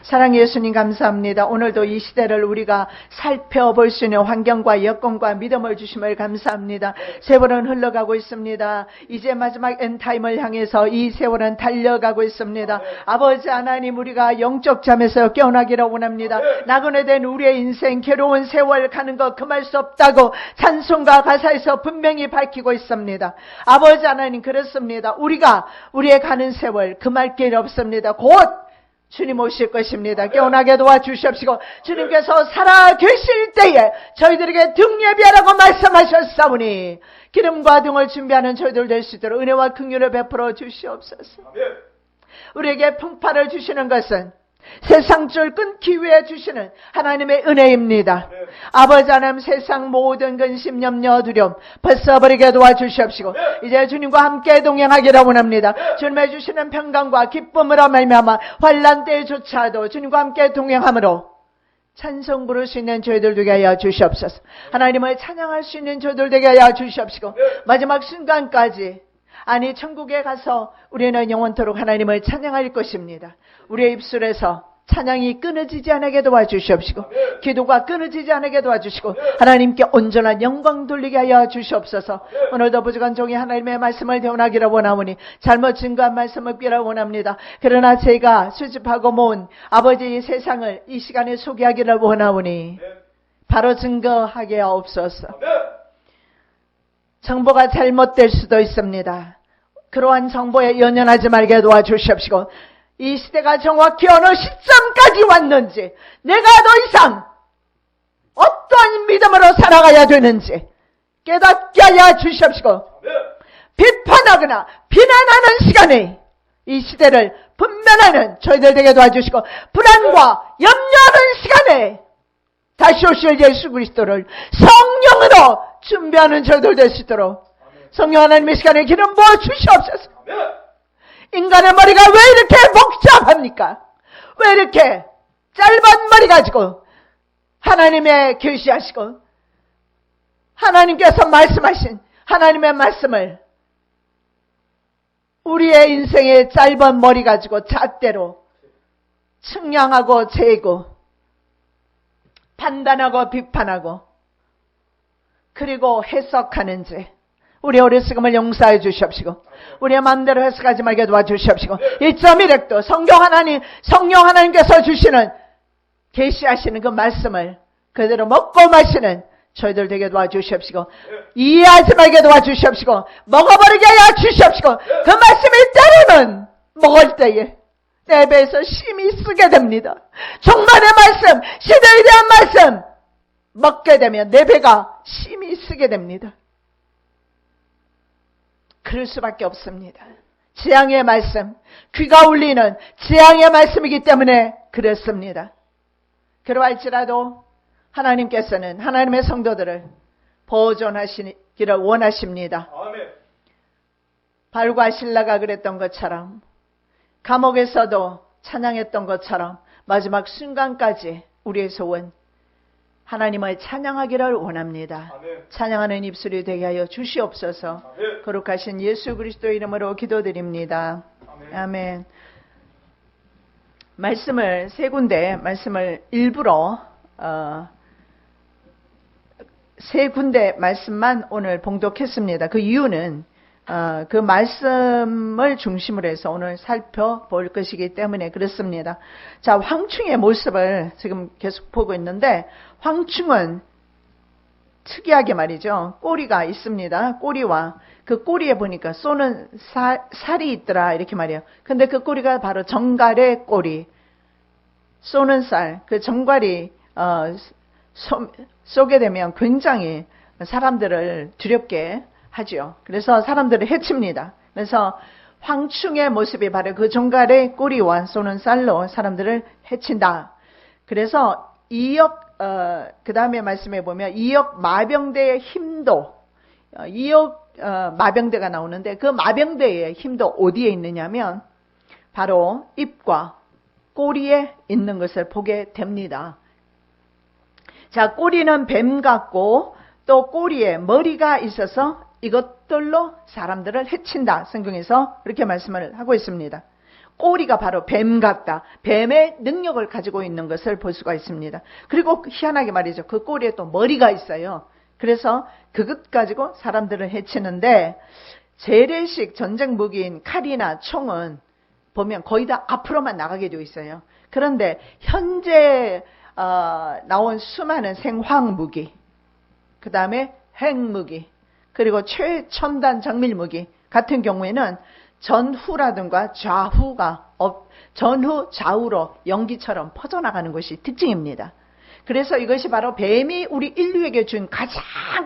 사랑의 예수님 감사합니다. 오늘도 이 시대를 우리가 살펴볼 수 있는 환경과 여건과 믿음을 주심을 감사합니다. 세월은 흘러가고 있습니다. 이제 마지막 엔타임을 향해서 이 세월은 달려가고 있습니다. 아버지 하나님, 우리가 영적 잠에서 깨어나기를 원합니다. 나그네 된 우리의 인생, 괴로운 세월 가는 거 금할 수 없다고 찬송가 가사에서 분명히 밝히고 있습니다. 아버지 하나님, 그렇습니다. 우리가 우리의 가는 세월 금할 길 없습니다. 곧 주님 오실 것입니다. 깨어나게 도와주시옵시고, 주님께서 살아 계실 때에 저희들에게 등 예비하라고 말씀하셨사오니 기름과 등을 준비하는 저희들 될 수 있도록 은혜와 긍휼을 베풀어 주시옵소서. 우리에게 풍파를 주시는 것은 세상줄 끊기 위해 주시는 하나님의 은혜입니다. 아버지 하나님, 세상 모든 근심, 염려, 두려움 벗어버리게 도와주시옵시고, 이제 주님과 함께 동행하기를 원합니다. 주님의 주시는 평강과 기쁨으로 말미암아 환난 때조차도 주님과 함께 동행함으로 찬송 부를 수 있는 저희들 되게 하여 주시옵소서. 하나님을 찬양할 수 있는 저희들 되게 하여 주시옵시고, 마지막 순간까지, 아니 천국에 가서 우리는 영원토록 하나님을 찬양할 것입니다. 우리의 입술에서 찬양이 끊어지지 않게 도와주시옵시고, 기도가 끊어지지 않게 도와주시고, 하나님께 온전한 영광 돌리게 하여 주시옵소서. 오늘도 부족한 종이 하나님의 말씀을 대원하기를 원하오니 잘못 증거한 말씀을 끼라 원합니다. 그러나 제가 수집하고 모은 아버지의 세상을 이 시간에 소개하기를 원하오니 바로 증거하게 하옵소서. 정보가 잘못될 수도 있습니다. 그러한 정보에 연연하지 말게 도와주시옵시고, 이 시대가 정확히 어느 시점까지 왔는지, 내가 더 이상 어떤 믿음으로 살아가야 되는지 깨닫게 하여 주시옵시고, 비판하거나 비난하는 시간에 이 시대를 분별하는 저희들 되게 도와주시고, 불안과 염려하는 시간에 다시 오실 예수 그리스도를 성령으로 준비하는 저희들 될 수 있도록 성령 하나님의 시간에 기름 부어 주시옵소서. 인간의 머리가 왜 이렇게 복잡합니까? 왜 이렇게 짧은 머리 가지고 하나님의 계시하시고 하나님께서 말씀하신 하나님의 말씀을 우리의 인생의 짧은 머리 가지고 잣대로 측량하고 재고 판단하고 비판하고 그리고 해석하는지 우리의 어리석음을 용서해 주시옵시고, 우리의 마음대로 해석하지 말게 도와주시옵시고, 1.1획도 성령 하나님께서 주시는 계시하시는 그 말씀을 그대로 먹고 마시는 저희들 되게 도와주시옵시고, 이해하지 말게 도와주시옵시고, 먹어버리게 하여 주시옵시고, 그 말씀이 때로는 먹을 때에 내 배에서 심히 쓰게 됩니다. 종말의 말씀, 시대에 대한 말씀 먹게 되면 내 배가 심히 쓰게 됩니다. 그럴 수밖에 없습니다. 재앙의 말씀, 귀가 울리는 재앙의 말씀이기 때문에 그렇습니다. 그러할지라도 하나님께서는 하나님의 성도들을 보존하시기를 원하십니다. 아멘. 발과 실라가 그랬던 것처럼, 감옥에서도 찬양했던 것처럼 마지막 순간까지 우리의 소원 하나님을 찬양하기를 원합니다. 아멘. 찬양하는 입술이 되게 하여 주시옵소서. 아멘. 거룩하신 예수 그리스도의 이름으로 기도드립니다. 아멘. 아멘. 말씀을 세 군데 말씀을 일부러 세 군데 말씀만 오늘 봉독했습니다. 그 이유는 그 말씀을 중심으로 해서 오늘 살펴볼 것이기 때문에 그렇습니다. 자, 황충의 모습을 지금 계속 보고 있는데, 황충은 특이하게 말이죠. 꼬리가 있습니다. 꼬리와 그 꼬리에 보니까 쏘는 살이 있더라 이렇게 말이에요. 근데 그 꼬리가 바로 정갈의 꼬리, 쏘는 살, 그 정갈이 쏘게 되면 굉장히 사람들을 두렵게 하죠. 그래서 사람들을 해칩니다. 그래서 황충의 모습이 바로 그 정갈의 꼬리와 쏘는 쌀로 사람들을 해친다. 그래서 그 다음에 말씀해 보면 이역 마병대의 힘도, 이역 마병대가 나오는데 그 마병대의 힘도 어디에 있느냐면 바로 입과 꼬리에 있는 것을 보게 됩니다. 자, 꼬리는 뱀 같고 또 꼬리에 머리가 있어서 이것들로 사람들을 해친다. 성경에서 그렇게 말씀을 하고 있습니다. 꼬리가 바로 뱀 같다. 뱀의 능력을 가지고 있는 것을 볼 수가 있습니다. 그리고 희한하게 말이죠. 그 꼬리에 또 머리가 있어요. 그래서 그것 가지고 사람들을 해치는데 재래식 전쟁 무기인 칼이나 총은 보면 거의 다 앞으로만 나가게 되어 있어요. 그런데 현재 나온 수많은 생화학 무기, 그 다음에 핵무기, 그리고 최첨단 정밀 무기 같은 경우에는 전후라든가 전후 좌우로 연기처럼 퍼져나가는 것이 특징입니다. 그래서 이것이 바로 뱀이 우리 인류에게 준 가장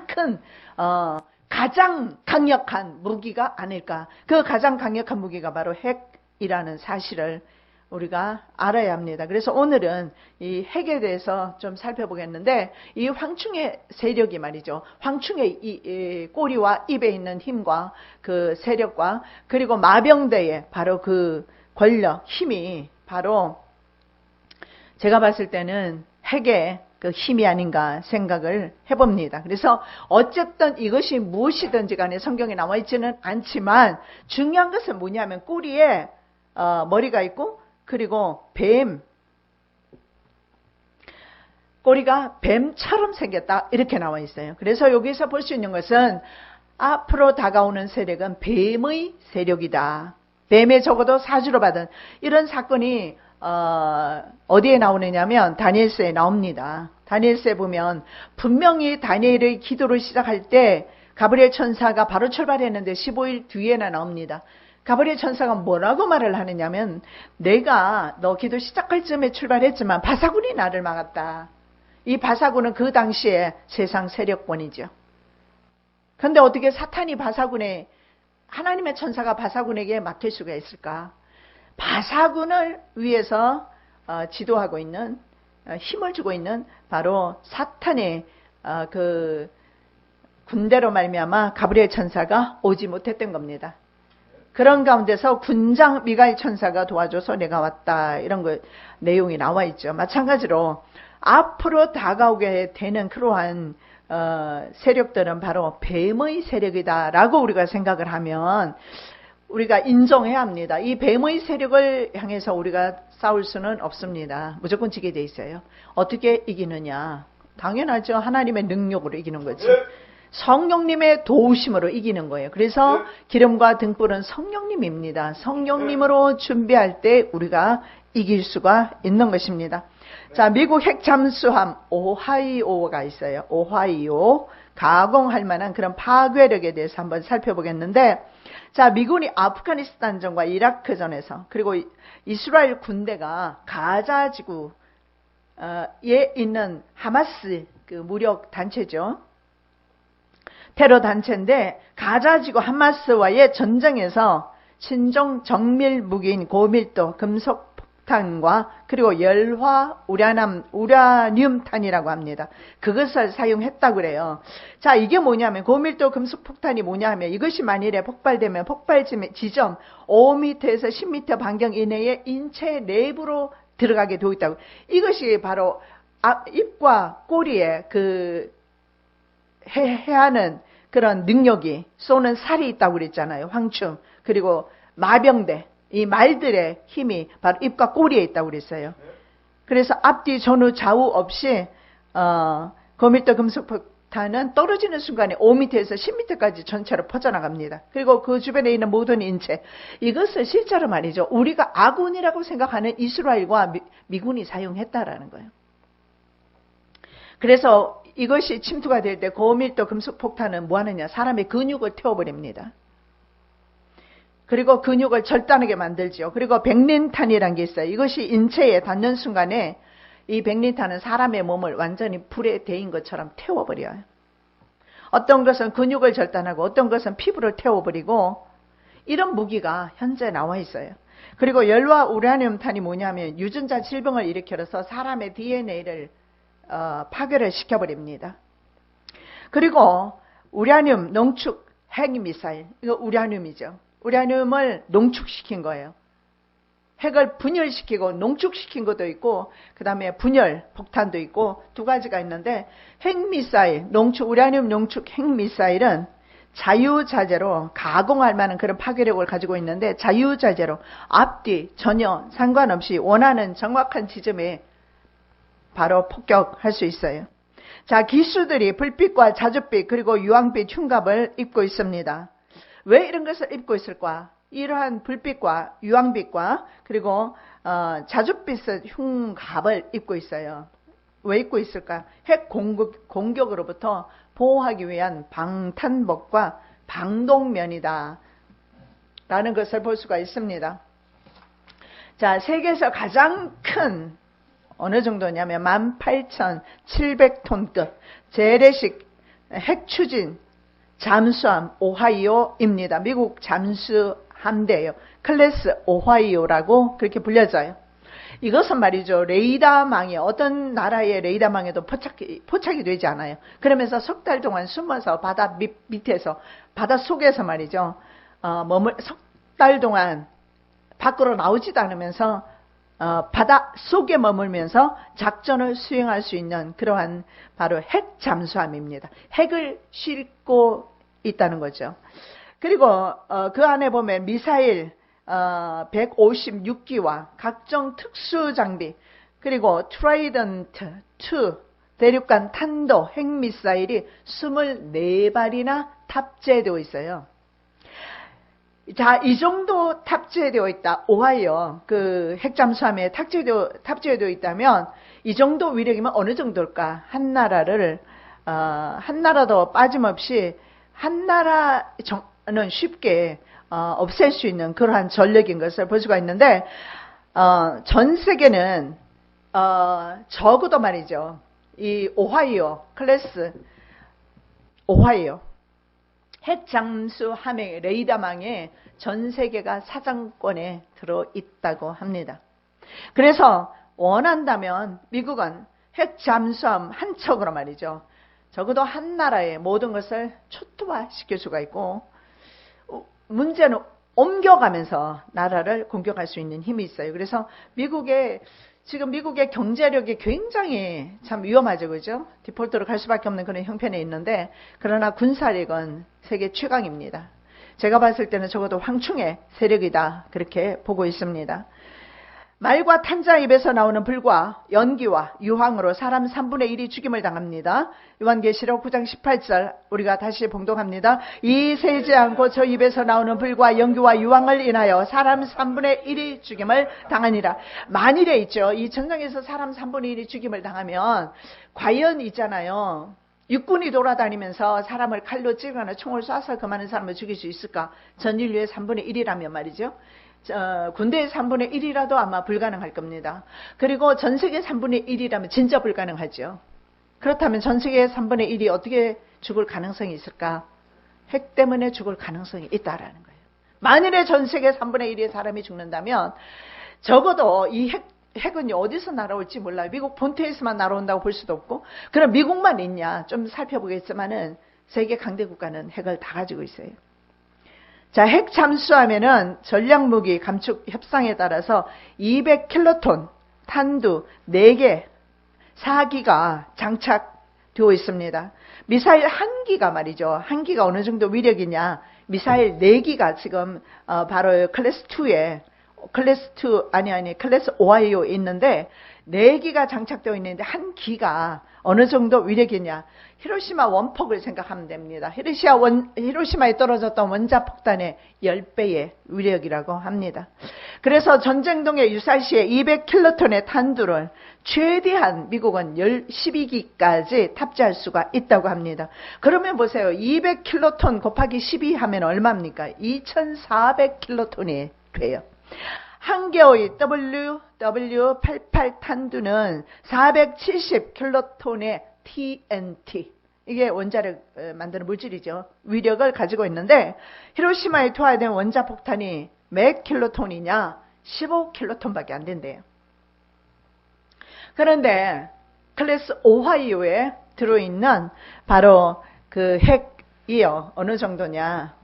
큰 가장 강력한 무기가 아닐까. 그 가장 강력한 무기가 바로 핵이라는 사실을 우리가 알아야 합니다. 그래서 오늘은 이 핵에 대해서 좀 살펴보겠는데, 이 황충의 세력이 말이죠. 황충의 이 꼬리와 입에 있는 힘과 그 세력과 그리고 마병대의 바로 그 권력, 힘이 바로 제가 봤을 때는 핵의 그 힘이 아닌가 생각을 해봅니다. 그래서 어쨌든 이것이 무엇이든지 간에 성경에 나와 있지는 않지만 중요한 것은 뭐냐면 꼬리에 머리가 있고 그리고 꼬리가 뱀처럼 생겼다 이렇게 나와 있어요. 그래서 여기서 볼 수 있는 것은 앞으로 다가오는 세력은 뱀의 세력이다. 뱀의 적어도 사주로 받은 이런 사건이 어디에 나오느냐면 다니엘서에 나옵니다. 다니엘서에 보면 분명히 다니엘의 기도를 시작할 때 가브리엘 천사가 바로 출발했는데 15일 뒤에나 나옵니다. 가브리엘 천사가 뭐라고 말을 하느냐면 내가 너 기도 시작할 즈음에 출발했지만 바사군이 나를 막았다. 이 바사군은 그 당시에 세상 세력권이죠. 그런데 어떻게 사탄이 하나님의 천사가 바사군에게 맡길 수가 있을까? 바사군을 위해서 지도하고 있는 힘을 주고 있는 바로 사탄의 그 군대로 말미암아 가브리엘 천사가 오지 못했던 겁니다. 그런 가운데서 군장 미가엘 천사가 도와줘서 내가 왔다 이런 내용이 나와 있죠. 마찬가지로 앞으로 다가오게 되는 그러한 세력들은 바로 뱀의 세력이다라고 우리가 생각을 하면 우리가 인정해야 합니다. 이 뱀의 세력을 향해서 우리가 싸울 수는 없습니다. 무조건 지게 돼 있어요. 어떻게 이기느냐? 당연하죠. 하나님의 능력으로 이기는 거지. 성령님의 도우심으로 이기는 거예요. 그래서 기름과 등불은 성령님입니다. 성령님으로 준비할 때 우리가 이길 수가 있는 것입니다. 자, 미국 핵 잠수함 오하이오가 있어요. 오하이오 가공할 만한 그런 파괴력에 대해서 한번 살펴보겠는데, 자, 미군이 아프가니스탄전과 이라크전에서 그리고 이스라엘 군대가 가자 지구에 있는 하마스 그 무력 단체죠. 테러 단체인데 가자 지구 하마스와의 전쟁에서 신종 정밀 무기인 고밀도 금속 폭탄과 그리고 열화 우라늄탄이라고 합니다. 그것을 사용했다고 그래요. 자, 이게 뭐냐면 고밀도 금속 폭탄이 뭐냐면 이것이 만일에 폭발되면 폭발 지점 5m에서 10m 반경 이내에 인체 내부로 들어가게 되어 있다고. 이것이 바로 입과 꼬리에 해하는 그런 능력이 쏘는 살이 있다고 그랬잖아요. 황충 그리고 마병대 이 말들의 힘이 바로 입과 꼬리에 있다고 그랬어요. 그래서 앞뒤 전후 좌우 없이 고밀도 금속폭탄은 떨어지는 순간에 5m에서 10m까지 전체로 퍼져나갑니다. 그리고 그 주변에 있는 모든 인체, 이것을 실제로 말이죠. 우리가 아군이라고 생각하는 이스라엘과 미군이 사용했다라는 거예요. 그래서 이것이 침투가 될 때 고밀도 금속폭탄은 뭐 하느냐? 사람의 근육을 태워버립니다. 그리고 근육을 절단하게 만들죠. 그리고 백린탄이라는 게 있어요. 이것이 인체에 닿는 순간에 이 백린탄은 사람의 몸을 완전히 불에 데인 것처럼 태워버려요. 어떤 것은 근육을 절단하고 어떤 것은 피부를 태워버리고 이런 무기가 현재 나와 있어요. 그리고 열화 우라늄탄이 뭐냐면 유전자 질병을 일으켜서 사람의 DNA를 파괴를 시켜버립니다. 그리고 우라늄 농축 핵미사일, 이거 우라늄이죠. 우라늄을 농축시킨 거예요. 핵을 분열시키고 농축시킨 것도 있고 그 다음에 분열 폭탄도 있고 두 가지가 있는데 핵미사일, 우라늄 농축 핵미사일은 자유자재로 가공할 만한 그런 파괴력을 가지고 있는데 자유자재로 앞뒤 전혀 상관없이 원하는 정확한 지점에 바로 폭격할 수 있어요. 자, 기수들이 불빛과 자줏빛 그리고 유황빛 흉갑을 입고 있습니다. 왜 이런 것을 입고 있을까? 이러한 불빛과 유황빛과 그리고 자줏빛의 흉갑을 입고 있어요. 왜 입고 있을까? 핵 공격으로부터 보호하기 위한 방탄복과 방독면이다 라는 것을 볼 수가 있습니다. 자, 세계에서 가장 큰 어느 정도냐면 18,700톤급 재래식 핵추진 잠수함 오하이오입니다. 미국 잠수함대예요. 클래스 오하이오라고 그렇게 불려져요. 이것은 말이죠. 레이더망에 어떤 나라의 레이더망에도 포착이 되지 않아요. 그러면서 석 달 동안 숨어서 바다 밑에서 바다 속에서 말이죠. 석 달 동안 밖으로 나오지도 않으면서 바다 속에 머물면서 작전을 수행할 수 있는 그러한 바로 핵 잠수함입니다. 핵을 싣고 있다는 거죠. 그리고 그 안에 보면 미사일 156기와 각종 특수 장비 그리고 트라이던트 2 대륙간 탄도 핵미사일이 24발이나 탑재되어 있어요. 자, 이 정도 탑재되어 있다. 오하이오 그 핵잠수함에 탑재되어 있다면 이 정도 위력이면 어느 정도일까? 한 나라도 빠짐없이 한 나라는 쉽게 없앨 수 있는 그러한 전력인 것을 볼 수가 있는데 전 세계는 적어도 말이죠. 이 오하이오 클래스 오하이오 핵잠수함의 레이더망에 전 세계가 사정권에 들어있다고 합니다. 그래서 원한다면 미국은 핵잠수함 한 척으로 말이죠. 적어도 한 나라의 모든 것을 초토화시킬 수가 있고 문제는 옮겨가면서 나라를 공격할 수 있는 힘이 있어요. 그래서 지금 미국의 경제력이 굉장히 참 위험하죠. 그죠? 디폴트로 갈 수밖에 없는 그런 형편에 있는데 그러나 군사력은 세계 최강입니다. 제가 봤을 때는 적어도 황충의 세력이다 그렇게 보고 있습니다. 말과 탄자 입에서 나오는 불과 연기와 유황으로 사람 3분의 1이 죽임을 당합니다. 요한계시록 9장 18절 우리가 다시 봉독합니다. 이 세지 않고 저 입에서 나오는 불과 연기와 유황을 인하여 사람 3분의 1이 죽임을 당하니라. 만일에 있죠. 이 전쟁에서 사람 3분의 1이 죽임을 당하면 과연 있잖아요. 육군이 돌아다니면서 사람을 칼로 찌거나 총을 쏴서 그 많은 사람을 죽일 수 있을까? 전 인류의 3분의 1이라면 말이죠. 군대의 3분의 1이라도 아마 불가능할 겁니다. 그리고 전 세계 3분의 1이라면 진짜 불가능하죠. 그렇다면 전 세계 3분의 1이 어떻게 죽을 가능성이 있을까? 핵 때문에 죽을 가능성이 있다라는 거예요. 만일에 전 세계 3분의 1의 사람이 죽는다면 적어도 이 핵은 어디서 날아올지 몰라요. 미국 본토에서만 날아온다고 볼 수도 없고 그럼 미국만 있냐? 좀 살펴보겠지만은 세계 강대 국가는 핵을 다 가지고 있어요. 자, 핵 잠수함에는 전략무기 감축 협상에 따라서 200킬로톤 탄두 4개 4기가 장착되어 있습니다. 미사일 1기가 말이죠. 1기가 어느 정도 위력이냐. 미사일 4기가 지금 바로 클래스 2에 클래스 오하이오에 있는데 4기가 장착되어 있는데 1기가 어느 정도 위력이냐. 히로시마 원폭을 생각하면 됩니다. 히로시마에 떨어졌던 원자폭탄의 10배의 위력이라고 합니다. 그래서 전쟁동의 유사시에 200킬로톤의 탄두를 최대한 미국은 12기까지 탑재할 수가 있다고 합니다. 그러면 보세요. 200킬로톤 곱하기 12 하면 얼마입니까? 2400킬로톤이 돼요. 한 개의 WW88 탄두는 470킬로톤의 TNT 이게 원자력 만드는 물질이죠. 위력을 가지고 있는데 히로시마에 투하된 원자폭탄이 몇 킬로톤이냐? 15킬로톤밖에 안 된대요. 그런데 클래스 오하이오에 들어있는 바로 그 핵이요. 어느 정도냐?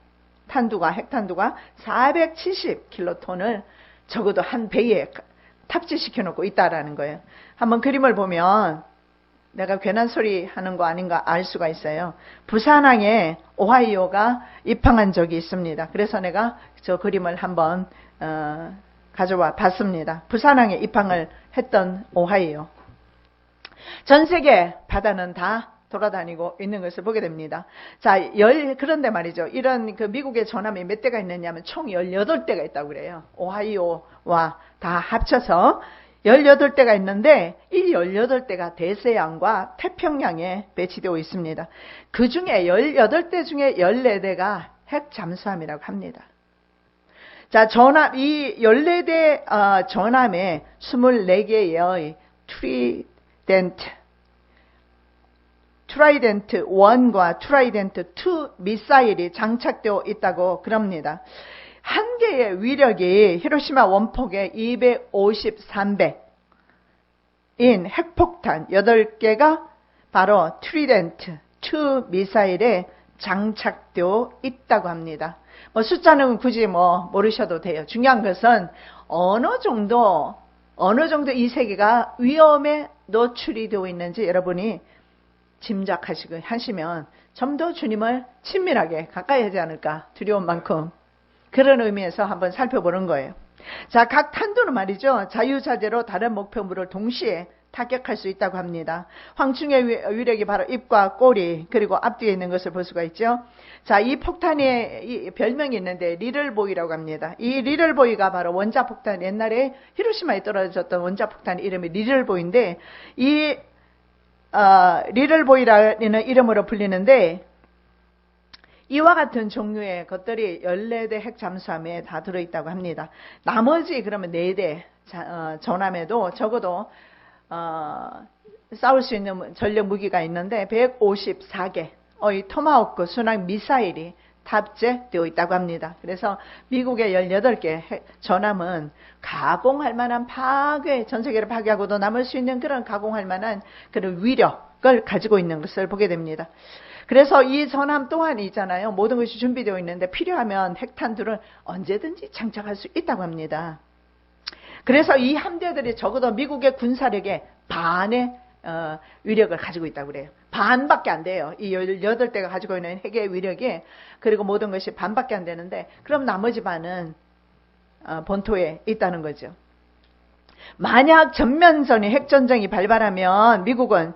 핵탄두가 470킬로톤을 적어도 한 배에 탑재시켜 놓고 있다라는 거예요. 한번 그림을 보면 내가 괜한 소리 하는 거 아닌가 알 수가 있어요. 부산항에 오하이오가 입항한 적이 있습니다. 그래서 내가 저 그림을 한번 가져와 봤습니다. 부산항에 입항을 했던 오하이오. 전 세계 바다는 다 돌아다니고 있는 것을 보게 됩니다. 자, 그런데 말이죠. 이런 그 미국의 전함이 몇 대가 있느냐면 총 18대가 있다고 그래요. 오하이오와 다 합쳐서 18대가 있는데 이 18대가 대서양과 태평양에 배치되어 있습니다. 그 중에 18대 중에 14대가 핵 잠수함이라고 합니다. 자, 이 14대 전함에 24개의 트라이덴트 1과 트라이덴트 2 미사일이 장착되어 있다고 그럽니다. 한 개의 위력이 히로시마 원폭의 253배인 핵폭탄 8개가 바로 트라이덴트 2 미사일에 장착되어 있다고 합니다. 숫자는 굳이 모르셔도 돼요. 중요한 것은 어느 정도 이 세계가 위험에 노출이 되어 있는지 여러분이 하시면 좀 더 주님을 친밀하게 가까이 하지 않을까 두려운 만큼 그런 의미에서 한번 살펴보는 거예요. 자, 각 탄도는 말이죠. 자유자재로 다른 목표물을 동시에 타격할 수 있다고 합니다. 황충의 위력이 바로 입과 꼬리 그리고 앞뒤에 있는 것을 볼 수가 있죠. 자, 이 폭탄에 이 별명이 있는데 리틀보이라고 합니다. 이 리틀보이가 바로 원자폭탄, 옛날에 히로시마에 떨어졌던 원자폭탄 이름이 리틀보이인데 이 리틀보이라는 이름으로 불리는데 이와 같은 종류의 것들이 14대 핵 잠수함에 다 들어있다고 합니다. 나머지 그러면 4대 전함에도 적어도 싸울 수 있는 전력 무기가 있는데 154개의 토마호크 순항 미사일이 탑재되어 있다고 합니다. 그래서 미국의 18개 전함은 가공할 만한 전 세계를 파괴하고도 남을 수 있는 그런 가공할 만한 그런 위력을 가지고 있는 것을 보게 됩니다. 그래서 이 전함 또한 있잖아요. 모든 것이 준비되어 있는데 필요하면 핵탄두를 언제든지 장착할 수 있다고 합니다. 그래서 이 함대들이 적어도 미국의 군사력의 반의 위력을 가지고 있다고 그래요. 반밖에 안 돼요. 이 18대가 가지고 있는 핵의 위력이. 그리고 모든 것이 반밖에 안 되는데 그럼 나머지 반은 본토에 있다는 거죠. 만약 전면전이 핵전쟁이 발발하면 미국은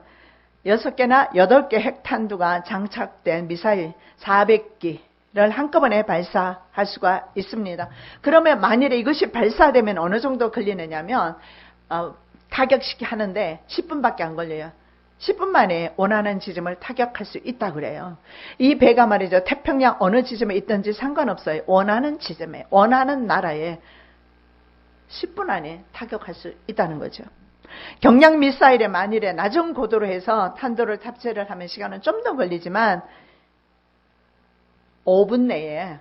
6개나 8개 핵탄두가 장착된 미사일 400기를 한꺼번에 발사할 수가 있습니다. 그러면 만일에 이것이 발사되면 어느 정도 걸리느냐면 타격시키 하는데 10분밖에 안 걸려요. 10분 만에 원하는 지점을 타격할 수 있다고 그래요. 이 배가 말이죠. 태평양 어느 지점에 있든지 상관없어요. 원하는 지점에, 원하는 나라에 10분 안에 타격할 수 있다는 거죠. 경량 미사일에 만일에 낮은 고도로 해서 탄도를 탑재를 하면 시간은 좀 더 걸리지만 5분 내에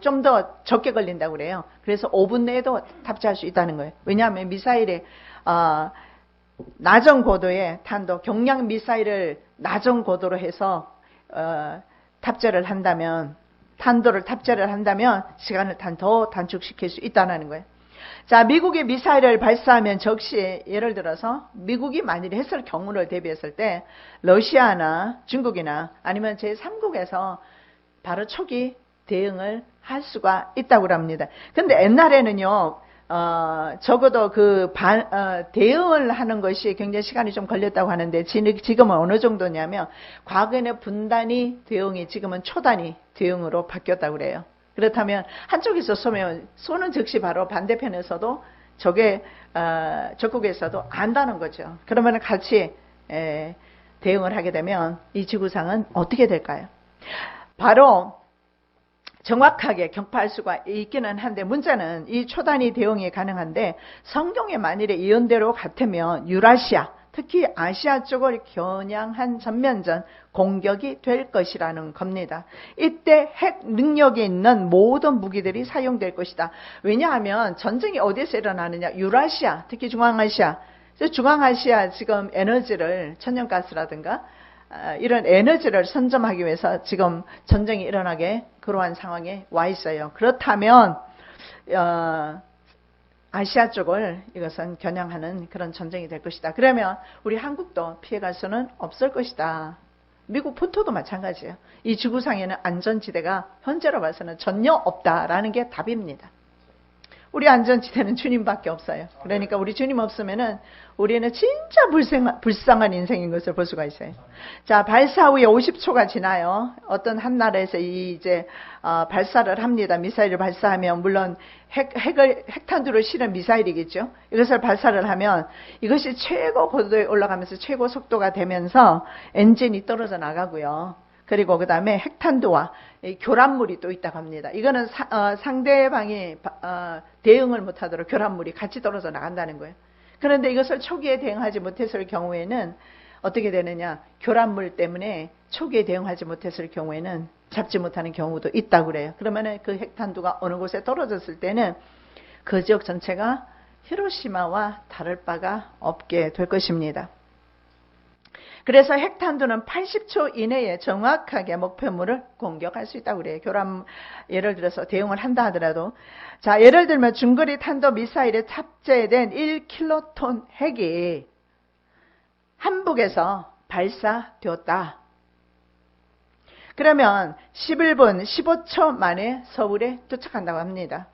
좀 더 적게 걸린다고 그래요. 그래서 5분 내에도 탑재할 수 있다는 거예요. 왜냐하면 미사일에 낮은 고도의 탄도, 경량 미사일을 낮은 고도로 해서 탄도를 탑재를 한다면 시간을 더 단축시킬 수 있다는 거예요. 자, 미국이 미사일을 발사하면 즉시 예를 들어서 미국이 만일에 했을 경우를 대비했을 때 러시아나 중국이나 아니면 제3국에서 바로 초기 대응을 할 수가 있다고 합니다. 근데 옛날에는요, 적어도 대응을 하는 것이 굉장히 시간이 좀 걸렸다고 하는데 지금은 어느 정도냐면 과거에는 분단위 대응이 지금은 초단위 대응으로 바뀌었다고 그래요. 그렇다면 한쪽에서 쏘는 즉시 바로 반대편에서도 적국에서도 안다는 거죠. 그러면 같이 대응을 하게 되면 이 지구상은 어떻게 될까요? 바로 정확하게 격파할 수가 있기는 한데 문제는 이 초단위 대응이 가능한데 성경에 만일에 예언대로 같으면 유라시아 특히 아시아 쪽을 겨냥한 전면전 공격이 될 것이라는 겁니다. 이때 핵 능력이 있는 모든 무기들이 사용될 것이다. 왜냐하면 전쟁이 어디서 일어나느냐? 유라시아, 특히 중앙아시아 지금 에너지를 천연가스라든가 이런 에너지를 선점하기 위해서 지금 전쟁이 일어나게 그러한 상황에 와 있어요. 그렇다면 아시아 쪽을 이것은 겨냥하는 그런 전쟁이 될 것이다. 그러면 우리 한국도 피해갈 수는 없을 것이다. 미국 본토도 마찬가지예요. 이 지구상에는 안전지대가 현재로 봐서는 전혀 없다라는 게 답입니다. 우리 안전지대는 주님밖에 없어요. 그러니까 우리 주님 없으면은 우리는 진짜 불쌍한 인생인 것을 볼 수가 있어요. 자, 발사 후에 50초가 지나요. 어떤 한 나라에서 이제 발사를 합니다. 미사일을 발사하면 물론 핵탄두를 실은 미사일이겠죠. 이것을 발사를 하면 이것이 최고 고도에 올라가면서 최고 속도가 되면서 엔진이 떨어져 나가고요. 그리고 그 다음에 핵탄두와 교란물이 또 있다고 합니다. 이거는 상대방이 대응을 못하도록 교란물이 같이 떨어져 나간다는 거예요. 그런데 이것을 초기에 대응하지 못했을 경우에는 어떻게 되느냐. 교란물 때문에 초기에 대응하지 못했을 경우에는 잡지 못하는 경우도 있다고 그래요. 그러면 그 핵탄두가 어느 곳에 떨어졌을 때는 그 지역 전체가 히로시마와 다를 바가 없게 될 것입니다. 그래서 핵탄두는 80초 이내에 정확하게 목표물을 공격할 수 있다고 그래요. 예를 들어서 대응을 한다 하더라도. 자, 예를 들면 중거리 탄도 미사일에 탑재된 1킬로톤 핵이 한북에서 발사되었다. 그러면 11분 15초 만에 서울에 도착한다고 합니다.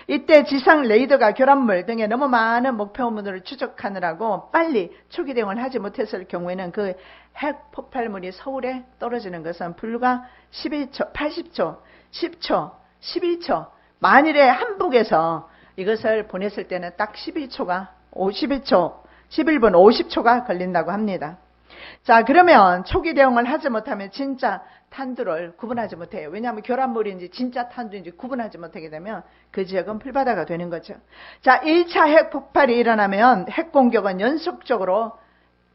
이때 지상 레이더가 교란물 등의 너무 많은 목표물을 추적하느라고 빨리 초기 대응을 하지 못했을 경우에는 그 핵 폭발물이 서울에 떨어지는 것은 불과 11초, 80초, 10초, 11초. 만일에 한북에서 이것을 보냈을 때는 딱 11분 50초가 걸린다고 합니다. 자, 그러면 초기 대응을 하지 못하면 진짜 탄두를 구분하지 못해요. 왜냐하면 교란물인지 진짜 탄두인지 구분하지 못하게 되면 그 지역은 풀바다가 되는 거죠. 자, 1차 핵 폭발이 일어나면 핵 공격은 연속적으로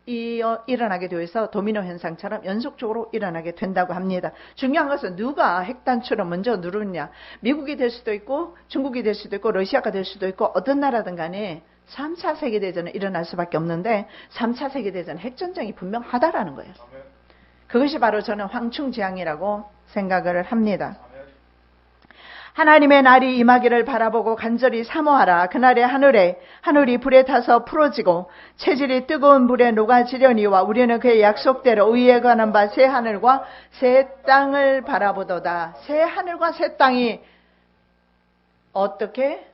일어나게 되어 있어 도미노 현상처럼 연속적으로 일어나게 된다고 합니다. 중요한 것은 누가 핵단추를 먼저 누르느냐. 미국이 될 수도 있고 중국이 될 수도 있고 러시아가 될 수도 있고 어떤 나라든 간에 3차 세계대전은 일어날 수밖에 없는데 3차 세계대전 핵전쟁이 분명하다라는 거예요. 그것이 바로 저는 황충지향이라고 생각을 합니다. 하나님의 날이 임하기를 바라보고 간절히 사모하라. 그날의 하늘이 불에 타서 풀어지고 체질이 뜨거운 불에 녹아지려니와 우리는 그의 약속대로 의에 관한 바 새 하늘과 새 땅을 바라보도다. 새 하늘과 새 땅이 어떻게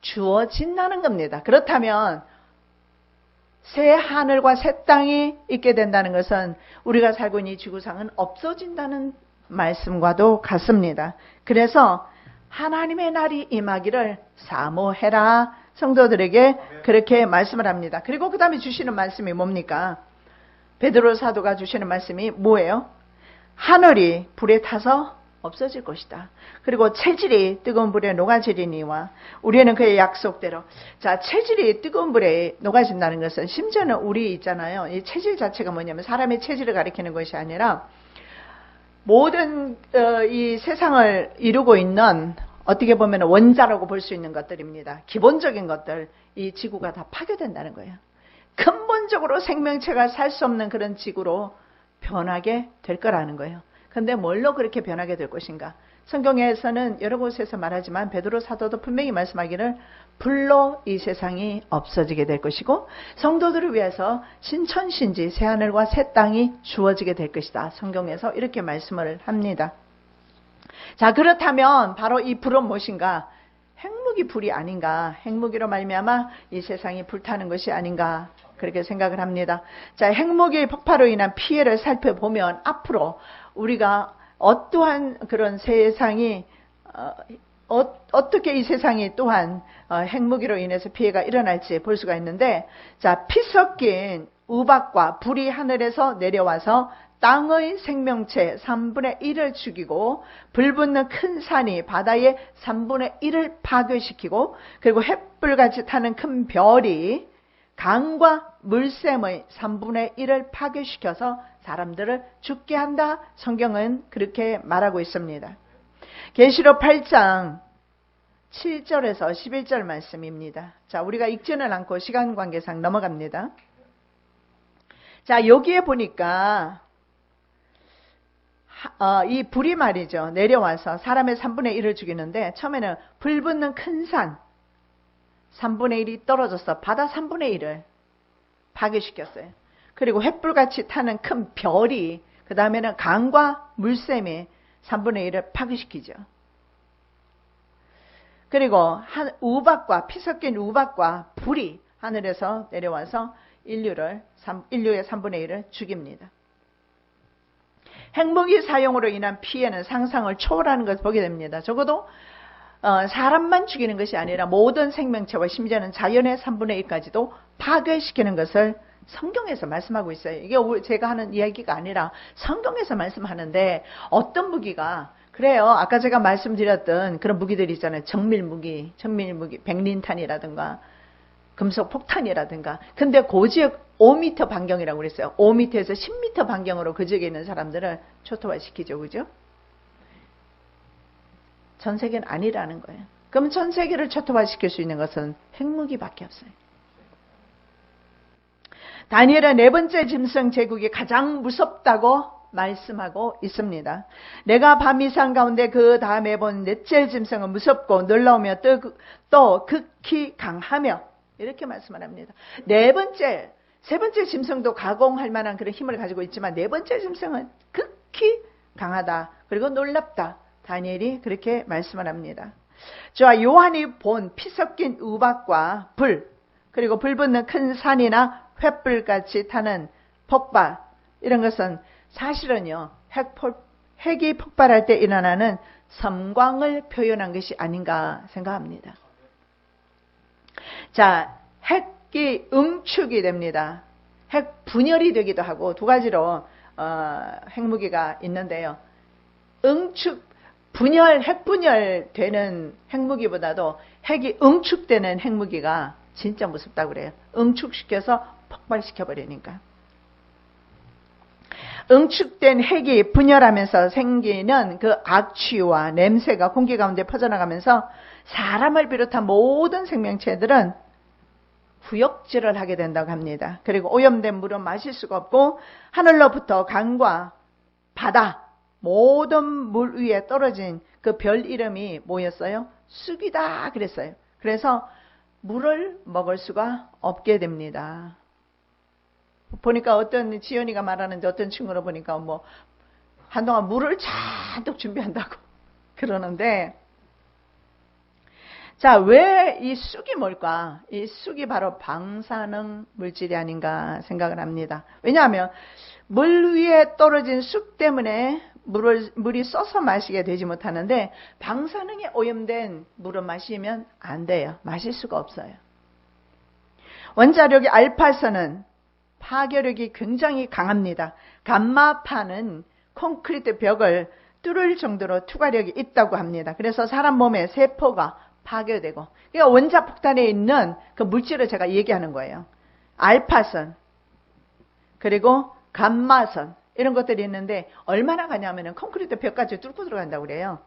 주어진다는 겁니다. 그렇다면 새 하늘과 새 땅이 있게 된다는 것은 우리가 살고 있는 이 지구상은 없어진다는 말씀과도 같습니다. 그래서 하나님의 날이 임하기를 사모해라. 성도들에게 그렇게 말씀을 합니다. 그리고 그 다음에 주시는 말씀이 뭡니까? 베드로 사도가 주시는 말씀이 뭐예요? 하늘이 불에 타서 없어질 것이다. 그리고 체질이 뜨거운 불에 녹아지리니와 우리는 그의 약속대로. 자, 체질이 뜨거운 불에 녹아진다는 것은 심지어는 우리 있잖아요. 이 체질 자체가 뭐냐면 사람의 체질을 가리키는 것이 아니라 모든 이 세상을 이루고 있는 어떻게 보면 원자라고 볼 수 있는 것들입니다. 기본적인 것들, 이 지구가 다 파괴된다는 거예요. 근본적으로 생명체가 살 수 없는 그런 지구로 변하게 될 거라는 거예요. 근데 뭘로 그렇게 변하게 될 것인가? 성경에서는 여러 곳에서 말하지만 베드로 사도도 분명히 말씀하기를 불로 이 세상이 없어지게 될 것이고 성도들을 위해서 신천신지 새하늘과 새 땅이 주어지게 될 것이다. 성경에서 이렇게 말씀을 합니다. 자, 그렇다면 바로 이 불은 무엇인가? 핵무기 불이 아닌가? 핵무기로 말미암아 이 세상이 불타는 것이 아닌가? 그렇게 생각을 합니다. 자, 핵무기 폭발로 인한 피해를 살펴보면 앞으로 우리가 어떠한 그런 세상이 어떻게 이 세상이 또한 핵무기로 인해서 피해가 일어날지 볼 수가 있는데, 자, 피 섞인 우박과 불이 하늘에서 내려와서 땅의 생명체 3분의 1을 죽이고 불붙는 큰 산이 바다의 3분의 1을 파괴시키고 그리고 횃불같이 타는 큰 별이 강과 물샘의 3분의 1을 파괴시켜서 사람들을 죽게 한다. 성경은 그렇게 말하고 있습니다. 계시록 8장 7절에서 11절 말씀입니다. 자, 우리가 읽지는 않고 시간 관계상 넘어갑니다. 자, 여기에 보니까 이 불이 말이죠. 내려와서 사람의 3분의 1을 죽이는데 처음에는 불 붙는 큰 산, 3분의 1이 떨어져서 바다 3분의 1을 파괴시켰어요. 그리고 횃불같이 타는 큰 별이 그 다음에는 강과 물샘이 3분의 1을 파괴시키죠. 그리고 우박과 피 섞인 우박과 불이 하늘에서 내려와서 인류의 3분의 1을 죽입니다. 핵무기 사용으로 인한 피해는 상상을 초월하는 것을 보게 됩니다. 적어도 사람만 죽이는 것이 아니라 모든 생명체와 심지어는 자연의 3분의 1까지도 파괴시키는 것을 성경에서 말씀하고 있어요. 이게 제가 하는 이야기가 아니라 성경에서 말씀하는데 어떤 무기가 그래요. 아까 제가 말씀드렸던 그런 무기들이 있잖아요. 정밀무기, 백린탄이라든가 금속 폭탄이라든가. 근데 그 지역 5m 반경이라고 그랬어요. 5m에서 10m 반경으로 그 지역에 있는 사람들을 초토화시키죠. 그죠? 전 세계는 아니라는 거예요. 그럼 전 세계를 초토화시킬 수 있는 것은 핵무기밖에 없어요. 다니엘은 네 번째 짐승 제국이 가장 무섭다고 말씀하고 있습니다. 내가 밤 이상 가운데 그 다음에 본 넷째 짐승은 무섭고 놀라우며 또 극히 강하며 이렇게 말씀을 합니다. 세 번째 짐승도 가공할 만한 그런 힘을 가지고 있지만 네 번째 짐승은 극히 강하다. 그리고 놀랍다. 다니엘이 그렇게 말씀을 합니다. 저와 요한이 본 피 섞인 우박과 불, 그리고 불붙는 큰 산이나 횃불같이 타는 폭발, 이런 것은 사실은요, 핵이 폭발할 때 일어나는 섬광을 표현한 것이 아닌가 생각합니다. 자, 핵이 응축이 됩니다. 핵 분열이 되기도 하고 두 가지로 핵무기가 있는데요. 핵 분열되는 핵무기보다도 핵이 응축되는 핵무기가 진짜 무섭다고 그래요. 응축시켜서 폭발시켜버리니까. 응축된 핵이 분열하면서 생기는 그 악취와 냄새가 공기 가운데 퍼져나가면서 사람을 비롯한 모든 생명체들은 후역질을 하게 된다고 합니다. 그리고 오염된 물은 마실 수가 없고 하늘로부터 강과 바다 모든 물 위에 떨어진 그 별 이름이 뭐였어요? 쑥이다 그랬어요. 그래서 물을 먹을 수가 없게 됩니다. 보니까 어떤 지연이가 말하는데 어떤 친구를 보니까 뭐 한동안 물을 잔뜩 준비한다고 그러는데, 자, 왜 이 쑥이 뭘까? 이 쑥이 바로 방사능 물질이 아닌가 생각을 합니다. 왜냐하면 물 위에 떨어진 쑥 때문에 물이 써서 마시게 되지 못하는데 방사능에 오염된 물을 마시면 안 돼요. 마실 수가 없어요. 원자력이 알파선은 파괴력이 굉장히 강합니다. 감마파는 콘크리트 벽을 뚫을 정도로 투과력이 있다고 합니다. 그래서 사람 몸의 세포가 파괴되고, 그러니까 원자폭탄에 있는 그 물질을 제가 얘기하는 거예요. 알파선, 그리고 감마선, 이런 것들이 있는데 얼마나 가냐면은 콘크리트 벽까지 뚫고 들어간다고 그래요.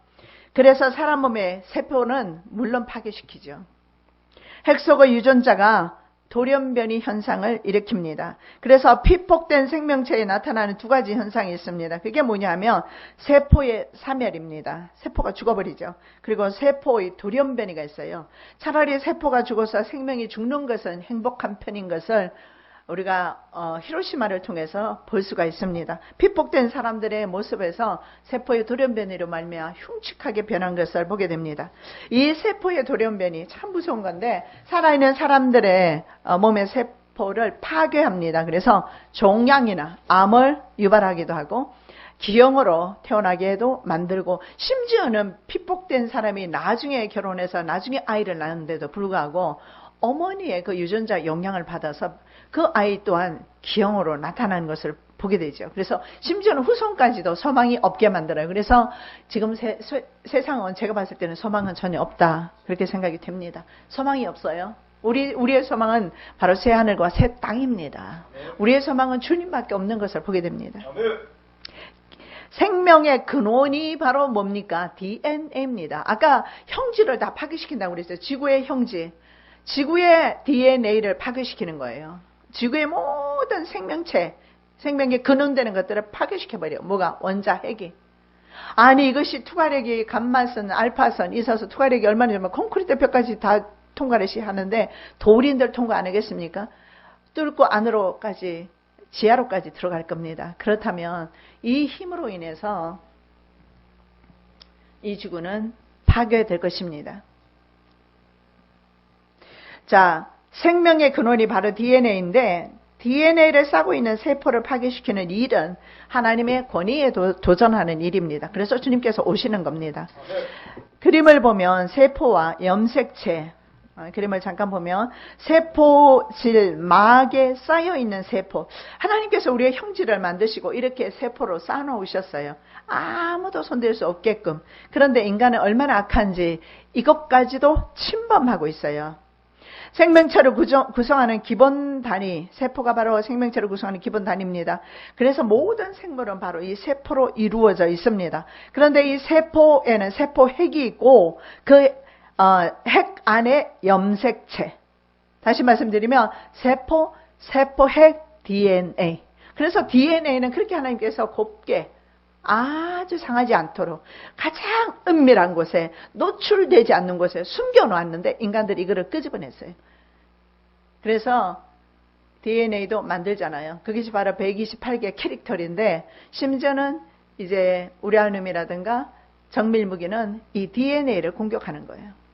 그래서 사람 몸의 세포는 물론 파괴시키죠. 핵 속의 유전자가 돌연변이 현상을 일으킵니다. 그래서 피폭된 생명체에 나타나는 두 가지 현상이 있습니다. 그게 뭐냐면 세포의 사멸입니다. 세포가 죽어버리죠. 그리고 세포의 돌연변이가 있어요. 차라리 세포가 죽어서 생명이 죽는 것은 행복한 편인 것을 우리가 히로시마를 통해서 볼 수가 있습니다. 피폭된 사람들의 모습에서 세포의 돌연변이로 말미암아 흉측하게 변한 것을 보게 됩니다. 이 세포의 돌연변이 참 무서운 건데 살아있는 사람들의 몸의 세포를 파괴합니다. 그래서 종양이나 암을 유발하기도 하고 기형으로 태어나게도 만들고, 심지어는 피폭된 사람이 나중에 결혼해서 나중에 아이를 낳는데도 불구하고 어머니의 그 유전자 영향을 받아서 그 아이 또한 기형으로 나타나는 것을 보게 되죠. 그래서 심지어는 후손까지도 소망이 없게 만들어요. 그래서 지금 세상은 제가 봤을 때는 소망은 전혀 없다, 그렇게 생각이 됩니다. 소망이 없어요. 우리의 소망은 바로 새 하늘과 새 땅입니다. 우리의 소망은 주님밖에 없는 것을 보게 됩니다. 생명의 근원이 바로 뭡니까? DNA입니다. 아까 형질을 다 파괴시킨다고 그랬어요. 지구의 형질. 지구의 DNA를 파괴시키는 거예요. 지구의 모든 생명의 근원되는 것들을 파괴시켜버려요. 뭐가? 원자 핵이. 아니 이것이 투과력이 감마선, 알파선 있어서 투과력이 얼마나 되면 콘크리트 벽까지 다 통과를 하는데 도리인들 통과 안 하겠습니까? 뚫고 안으로까지 지하로까지 들어갈 겁니다. 그렇다면 이 힘으로 인해서 이 지구는 파괴될 것입니다. 자, 생명의 근원이 바로 DNA인데 DNA를 싸고 있는 세포를 파괴시키는 일은 하나님의 권위에 도전하는 일입니다. 그래서 주님께서 오시는 겁니다. 그림을 보면 세포와 염색체, 그림을 잠깐 보면 세포질 막에 쌓여있는 세포, 하나님께서 우리의 형질을 만드시고 이렇게 세포로 쌓아놓으셨어요. 아무도 손댈 수 없게끔. 그런데 인간은 얼마나 악한지 이것까지도 침범하고 있어요. 생명체를 구성하는 기본 단위, 세포가 바로 생명체를 구성하는 기본 단위입니다. 그래서 모든 생물은 바로 이 세포로 이루어져 있습니다. 그런데 이 세포에는 세포핵이 있고 그 핵 안에 염색체. 다시 말씀드리면 세포핵 DNA. 그래서 DNA는 그렇게 하나님께서 곱게 아주 상하지 않도록 가장 은밀한 곳에 노출되지 않는 곳에 숨겨놓았는데 인간들이 이거를 끄집어냈어요. 그래서 DNA도 만들잖아요. 그것이 바로 128개 캐릭터인데 심지어는 이제 우라늄이라든가 정밀무기는 이 DNA를 공격하는 거예요.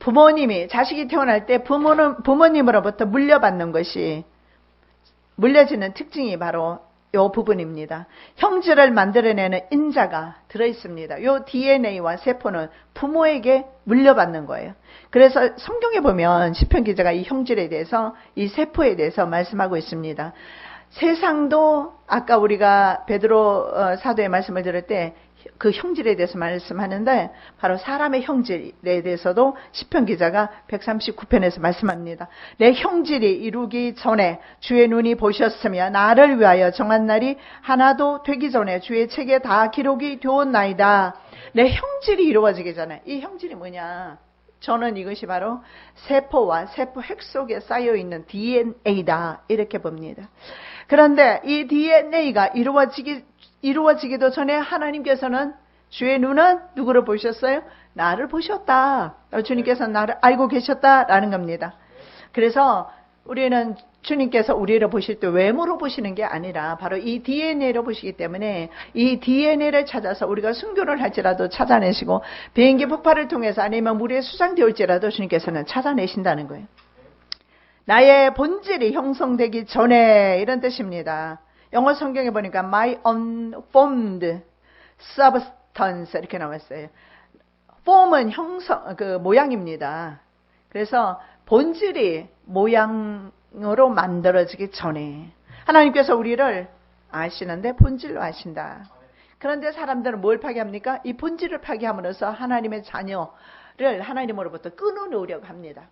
부모님이 자식이 태어날 때 부모님으로부터 물려받는 것이 물려지는 특징이 바로 이 부분입니다. 형질을 만들어내는 인자가 들어있습니다. 이 DNA와 세포는 부모에게 물려받는 거예요. 그래서 성경에 보면 시편 기자가 이 형질에 대해서 이 세포에 대해서 말씀하고 있습니다. 세상도 아까 우리가 베드로 사도의 말씀을 들을 때 그 형질에 대해서 말씀하는데 바로 사람의 형질에 대해서도 시편 기자가 139편에서 말씀합니다. 내 형질이 이루기 전에 주의 눈이 보셨으며 나를 위하여 정한 날이 하나도 되기 전에 주의 책에 다 기록이 되었나이다. 내 형질이 이루어지기 전에. 이 형질이 뭐냐? 저는 이것이 바로 세포와 세포핵 속에 쌓여있는 DNA다 이렇게 봅니다. 그런데 이 DNA가 이루어지기도 전에 하나님께서는 주의 눈은 누구를 보셨어요? 나를 보셨다. 주님께서는 나를 알고 계셨다라는 겁니다. 그래서 우리는 주님께서 우리를 보실 때 외모로 보시는 게 아니라 바로 이 DNA로 보시기 때문에 이 DNA를 찾아서 우리가 순교를 할지라도 찾아내시고 비행기 폭발을 통해서 아니면 물에 수상되올지라도 주님께서는 찾아내신다는 거예요. 나의 본질이 형성되기 전에 이런 뜻입니다. 영어 성경에 보니까 my unformed substance 이렇게 나왔어요. form은 모양입니다. 그래서 본질이 모양으로 만들어지기 전에 하나님께서 우리를 아시는데 본질로 아신다. 그런데 사람들은 뭘 파괴합니까? 이 본질을 파괴함으로써 하나님의 자녀를 하나님으로부터 끊어놓으려고 합니다.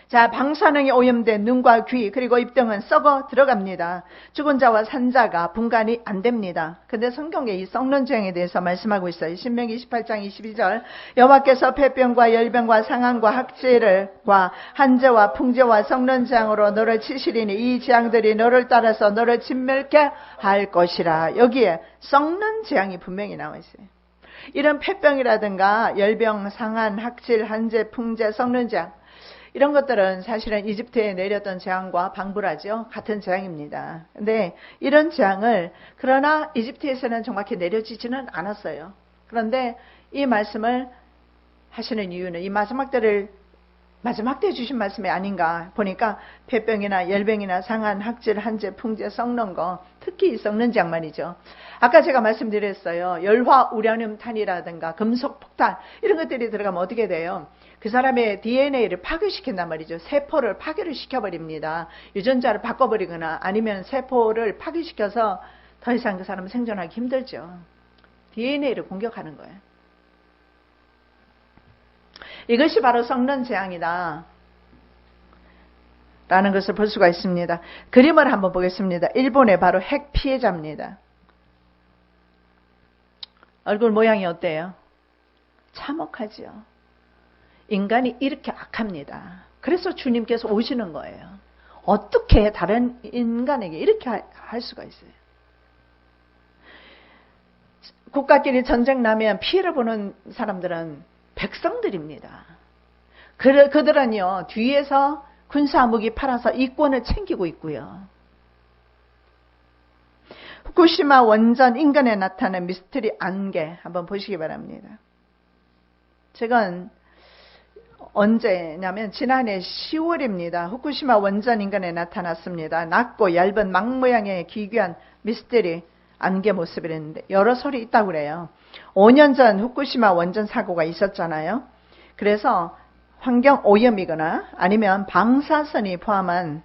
자, 방사능이 오염된 눈과 귀 그리고 입등은 썩어 들어갑니다. 죽은 자와 산 자가 분간이 안 됩니다. 근데 성경에 이 썩는 재앙에 대해서 말씀하고 있어요. 신명기 28장 22절 여호와께서 폐병과 열병과 상한과 학질과 한재와 풍재와 썩는 재앙으로 너를 치시리니 이 재앙들이 너를 따라서 너를 진멸케 할 것이라. 여기에 썩는 재앙이 분명히 나와 있어요. 이런 폐병이라든가 열병, 상한, 학질, 한재, 풍재, 썩는 재앙 이런 것들은 사실은 이집트에 내렸던 재앙과 방불하죠. 같은 재앙입니다. 근데 이런 재앙을 그러나 이집트에서는 정확히 내려지지는 않았어요. 그런데 이 말씀을 하시는 이유는 이 마지막 때에 주신 말씀이 아닌가 보니까 폐병이나 열병이나 상한, 학질, 한재, 풍재, 썩는 거 특히 썩는 재앙만이죠. 아까 제가 말씀드렸어요. 열화, 우라늄 탄이라든가 금속 폭탄 이런 것들이 들어가면 어떻게 돼요? 그 사람의 DNA를 파괴시킨단 말이죠. 세포를 파괴를 시켜버립니다. 유전자를 바꿔버리거나 아니면 세포를 파괴시켜서 더 이상 그 사람은 생존하기 힘들죠. DNA를 공격하는 거예요. 이것이 바로 썩는 재앙이다 라는 것을 볼 수가 있습니다. 그림을 한번 보겠습니다. 일본의 바로 핵 피해자입니다. 얼굴 모양이 어때요? 참혹하죠. 인간이 이렇게 악합니다. 그래서 주님께서 오시는 거예요. 어떻게 다른 인간에게 이렇게 할 수가 있어요? 국가끼리 전쟁 나면 피해를 보는 사람들은 백성들입니다. 그들은요, 뒤에서 군사무기 팔아서 이권을 챙기고 있고요. 후쿠시마 원전 인근에 나타난 미스터리 안개 한번 보시기 바랍니다. 최근 언제냐면 지난해 10월입니다. 후쿠시마 원전 인근에 나타났습니다. 낮고 얇은 망 모양의 기괴한 미스터리 안개 모습이랬는데 여러 설이 있다고 그래요. 5년 전 후쿠시마 원전 사고가 있었잖아요. 그래서 환경 오염이거나 아니면 방사선이 포함한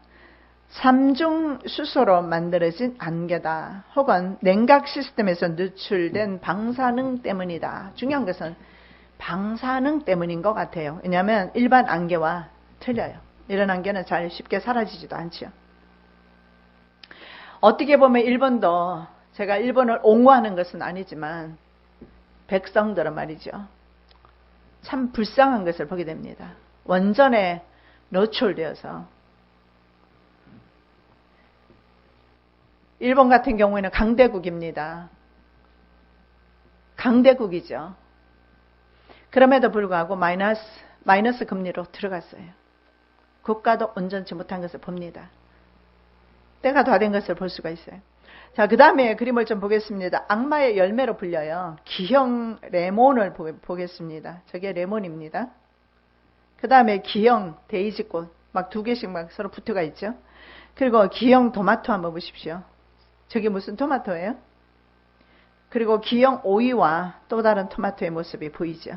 삼중 수소로 만들어진 안개다. 혹은 냉각 시스템에서 누출된 방사능 때문이다. 중요한 것은 방사능 때문인 것 같아요. 왜냐하면 일반 안개와 틀려요. 이런 안개는 잘 쉽게 사라지지도 않죠. 어떻게 보면 일본도, 제가 일본을 옹호하는 것은 아니지만 백성들은 말이죠, 참 불쌍한 것을 보게 됩니다. 원전에 노출되어서 일본 같은 경우에는 강대국입니다. 강대국이죠. 그럼에도 불구하고 마이너스 금리로 들어갔어요. 국가도 온전치 못한 것을 봅니다. 때가 다 된 것을 볼 수가 있어요. 자, 그 다음에 그림을 좀 보겠습니다. 악마의 열매로 불려요. 기형 레몬을 보겠습니다. 저게 레몬입니다. 그 다음에 기형 데이지꽃 막 두 개씩 막 서로 붙어가 있죠. 그리고 기형 토마토 한번 보십시오. 저게 무슨 토마토예요? 그리고 기형 오이와 또 다른 토마토의 모습이 보이죠.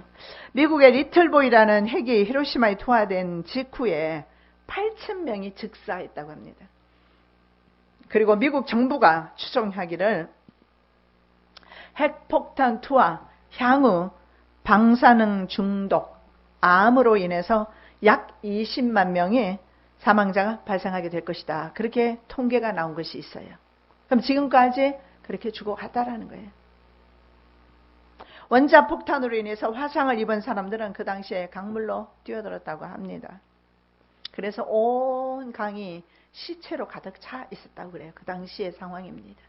미국의 리틀보이라는 핵이 히로시마에 투하된 직후에 8,000명이 즉사했다고 합니다. 그리고 미국 정부가 추정하기를 핵폭탄 투하, 향후 방사능 중독, 암으로 인해서 약 20만 명의 사망자가 발생하게 될 것이다. 그렇게 통계가 나온 것이 있어요. 그럼 지금까지 그렇게 죽어갔다라는 거예요. 원자폭탄으로 인해서 화상을 입은 사람들은 그 당시에 강물로 뛰어들었다고 합니다. 그래서 온 강이 시체로 가득 차 있었다고 그래요. 그 당시의 상황입니다.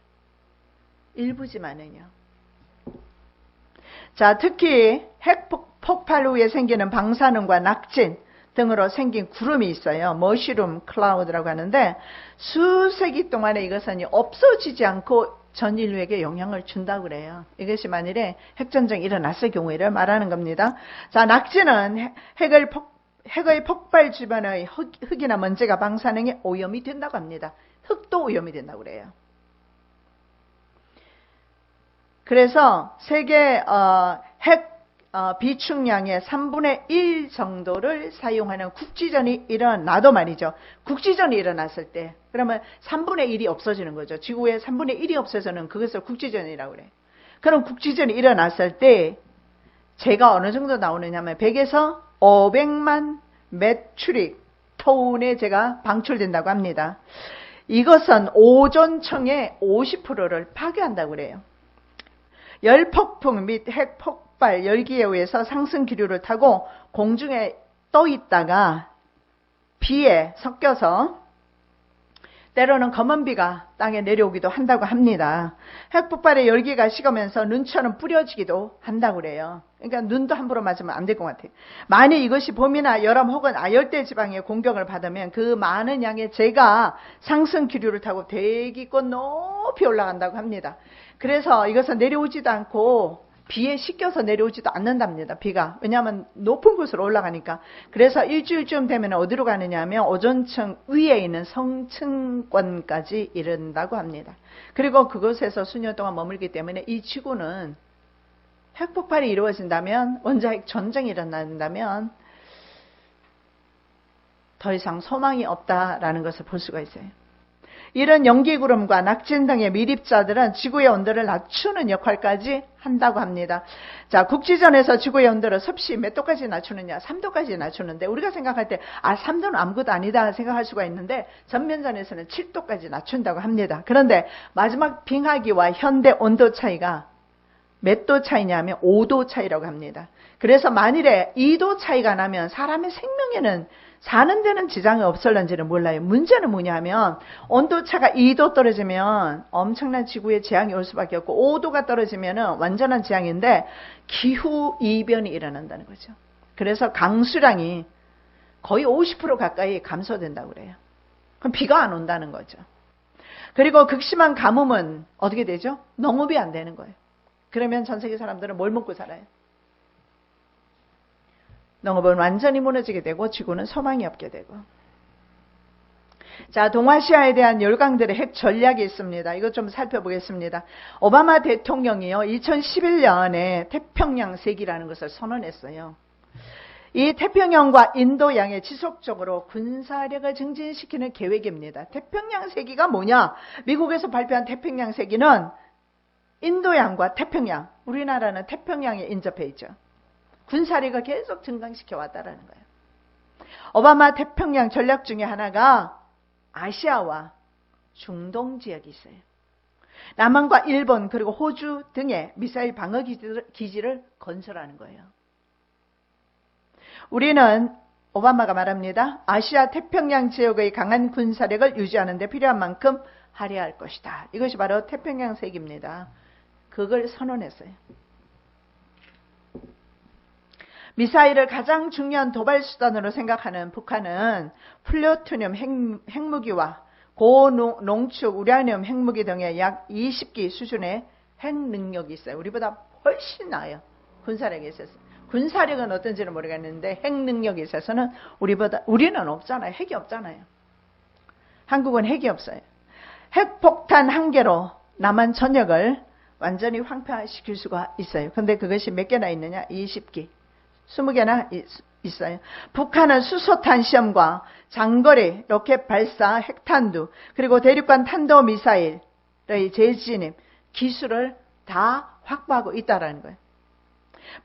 일부지만은요. 자, 특히 핵폭발 후에 생기는 방사능과 낙진 등으로 생긴 구름이 있어요. 머쉬룸 클라우드라고 하는데 수세기 동안에 이것은 없어지지 않고 전 인류에게 영향을 준다고 그래요. 이것이 만일에 핵전쟁이 일어났을 경우를 말하는 겁니다. 자, 낙진은 핵의 폭발 주변의 흙이나 먼지가 방사능에 오염이 된다고 합니다. 흙도 오염이 된다고 그래요. 그래서 세계 핵 비축량의 3분의 1 정도를 사용하는 국지전이 일어나도 말이죠. 국지전이 일어났을 때 그러면 3분의 1이 없어지는 거죠. 지구의 3분의 1이 없어서는 그것을 국지전이라고 그래요. 그럼 국지전이 일어났을 때 재가 어느 정도 나오느냐면 100에서 500만 메트릭 톤의 재가 방출된다고 합니다. 이것은 오존층의 50%를 파괴한다고 그래요. 열폭풍 및 핵폭발 열기에 의해서 상승 기류를 타고 공중에 떠 있다가 비에 섞여서 때로는 검은 비가 땅에 내려오기도 한다고 합니다. 핵폭발의 열기가 식으면서 눈처럼 뿌려지기도 한다고 그래요. 그러니까 눈도 함부로 맞으면 안 될 것 같아요. 만약 이것이 봄이나 여름 혹은 아열대 지방의 공격을 받으면 그 많은 양의 재가 상승 기류를 타고 대기권 높이 올라간다고 합니다. 그래서 이것은 내려오지도 않고 비에 씻겨서 내려오지도 않는답니다. 비가. 왜냐하면 높은 곳으로 올라가니까. 그래서 일주일쯤 되면 어디로 가느냐 하면 오존층 위에 있는 성층권까지 이른다고 합니다. 그리고 그곳에서 수년 동안 머물기 때문에 이 지구는 핵폭발이 이루어진다면, 원자핵 전쟁이 일어난다면 더 이상 소망이 없다라는 것을 볼 수가 있어요. 이런 연기구름과 낙진 등의 미립자들은 지구의 온도를 낮추는 역할까지 한다고 합니다. 자, 국지전에서 지구의 온도를 섭씨 몇 도까지 낮추느냐? 3도까지 낮추는데 우리가 생각할 때 3도는 아무것도 아니다 생각할 수가 있는데 전면전에서는 7도까지 낮춘다고 합니다. 그런데 마지막 빙하기와 현대 온도 차이가 몇 도 차이냐면 5도 차이라고 합니다. 그래서 만일에 2도 차이가 나면 사람의 생명에는 사는 데는 지장이 없을런지는 몰라요. 문제는 뭐냐면 온도차가 2도 떨어지면 엄청난 지구에 재앙이 올 수밖에 없고 5도가 떨어지면 완전한 재앙인데 기후 이변이 일어난다는 거죠. 그래서 강수량이 거의 50% 가까이 감소된다고 그래요. 그럼 비가 안 온다는 거죠. 그리고 극심한 가뭄은 어떻게 되죠? 농업이 안 되는 거예요. 그러면 전 세계 사람들은 뭘 먹고 살아요? 농업은 완전히 무너지게 되고 지구는 소망이 없게 되고. 자, 동아시아에 대한 열강들의 핵 전략이 있습니다. 이것 좀 살펴보겠습니다. 오바마 대통령이요, 2011년에 태평양 세기라는 것을 선언했어요. 이 태평양과 인도양에 지속적으로 군사력을 증진시키는 계획입니다. 태평양 세기가 뭐냐? 미국에서 발표한 태평양 세기는 인도양과 태평양, 우리나라는 태평양에 인접해 있죠. 군사력을 계속 증강시켜 왔다라는 거예요. 오바마 태평양 전략 중에 하나가 아시아와 중동 지역이 있어요. 남한과 일본 그리고 호주 등의 미사일 방어 기지를 건설하는 거예요. 우리는 오바마가 말합니다. 아시아 태평양 지역의 강한 군사력을 유지하는 데 필요한 만큼 할애할 것이다. 이것이 바로 태평양 세기입니다. 그걸 선언했어요. 미사일을 가장 중요한 도발 수단으로 생각하는 북한은 플루토늄 핵무기와 고농축 우라늄 핵무기 등의 약 20기 수준의 핵 능력이 있어요. 우리보다 훨씬 나아요. 군사력에 있어서. 군사력은 어떤지는 모르겠는데 핵 능력에 있어서는 우리는 없잖아요. 핵이 없잖아요. 한국은 핵이 없어요. 핵폭탄 한 개로 남한 전역을 완전히 황폐화시킬 수가 있어요. 근데 그것이 몇 개나 있느냐? 20기. 20개나 있어요. 북한은 수소탄 시험과 장거리 로켓 발사 핵탄두 그리고 대륙간 탄도미사일의 재진입 기술을 다 확보하고 있다는 거예요.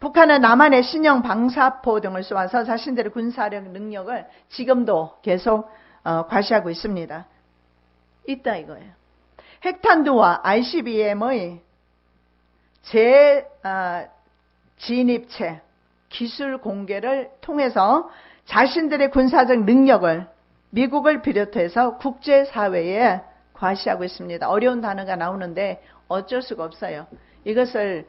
북한은 남한의 신형 방사포 등을 쏘아서 자신들의 군사력 능력을 지금도 계속 과시하고 있습니다. 있다 이거예요. 핵탄두와 ICBM의 재진입체 기술 공개를 통해서 자신들의 군사적 능력을 미국을 비롯해서 국제사회에 과시하고 있습니다. 어려운 단어가 나오는데 어쩔 수가 없어요. 이것을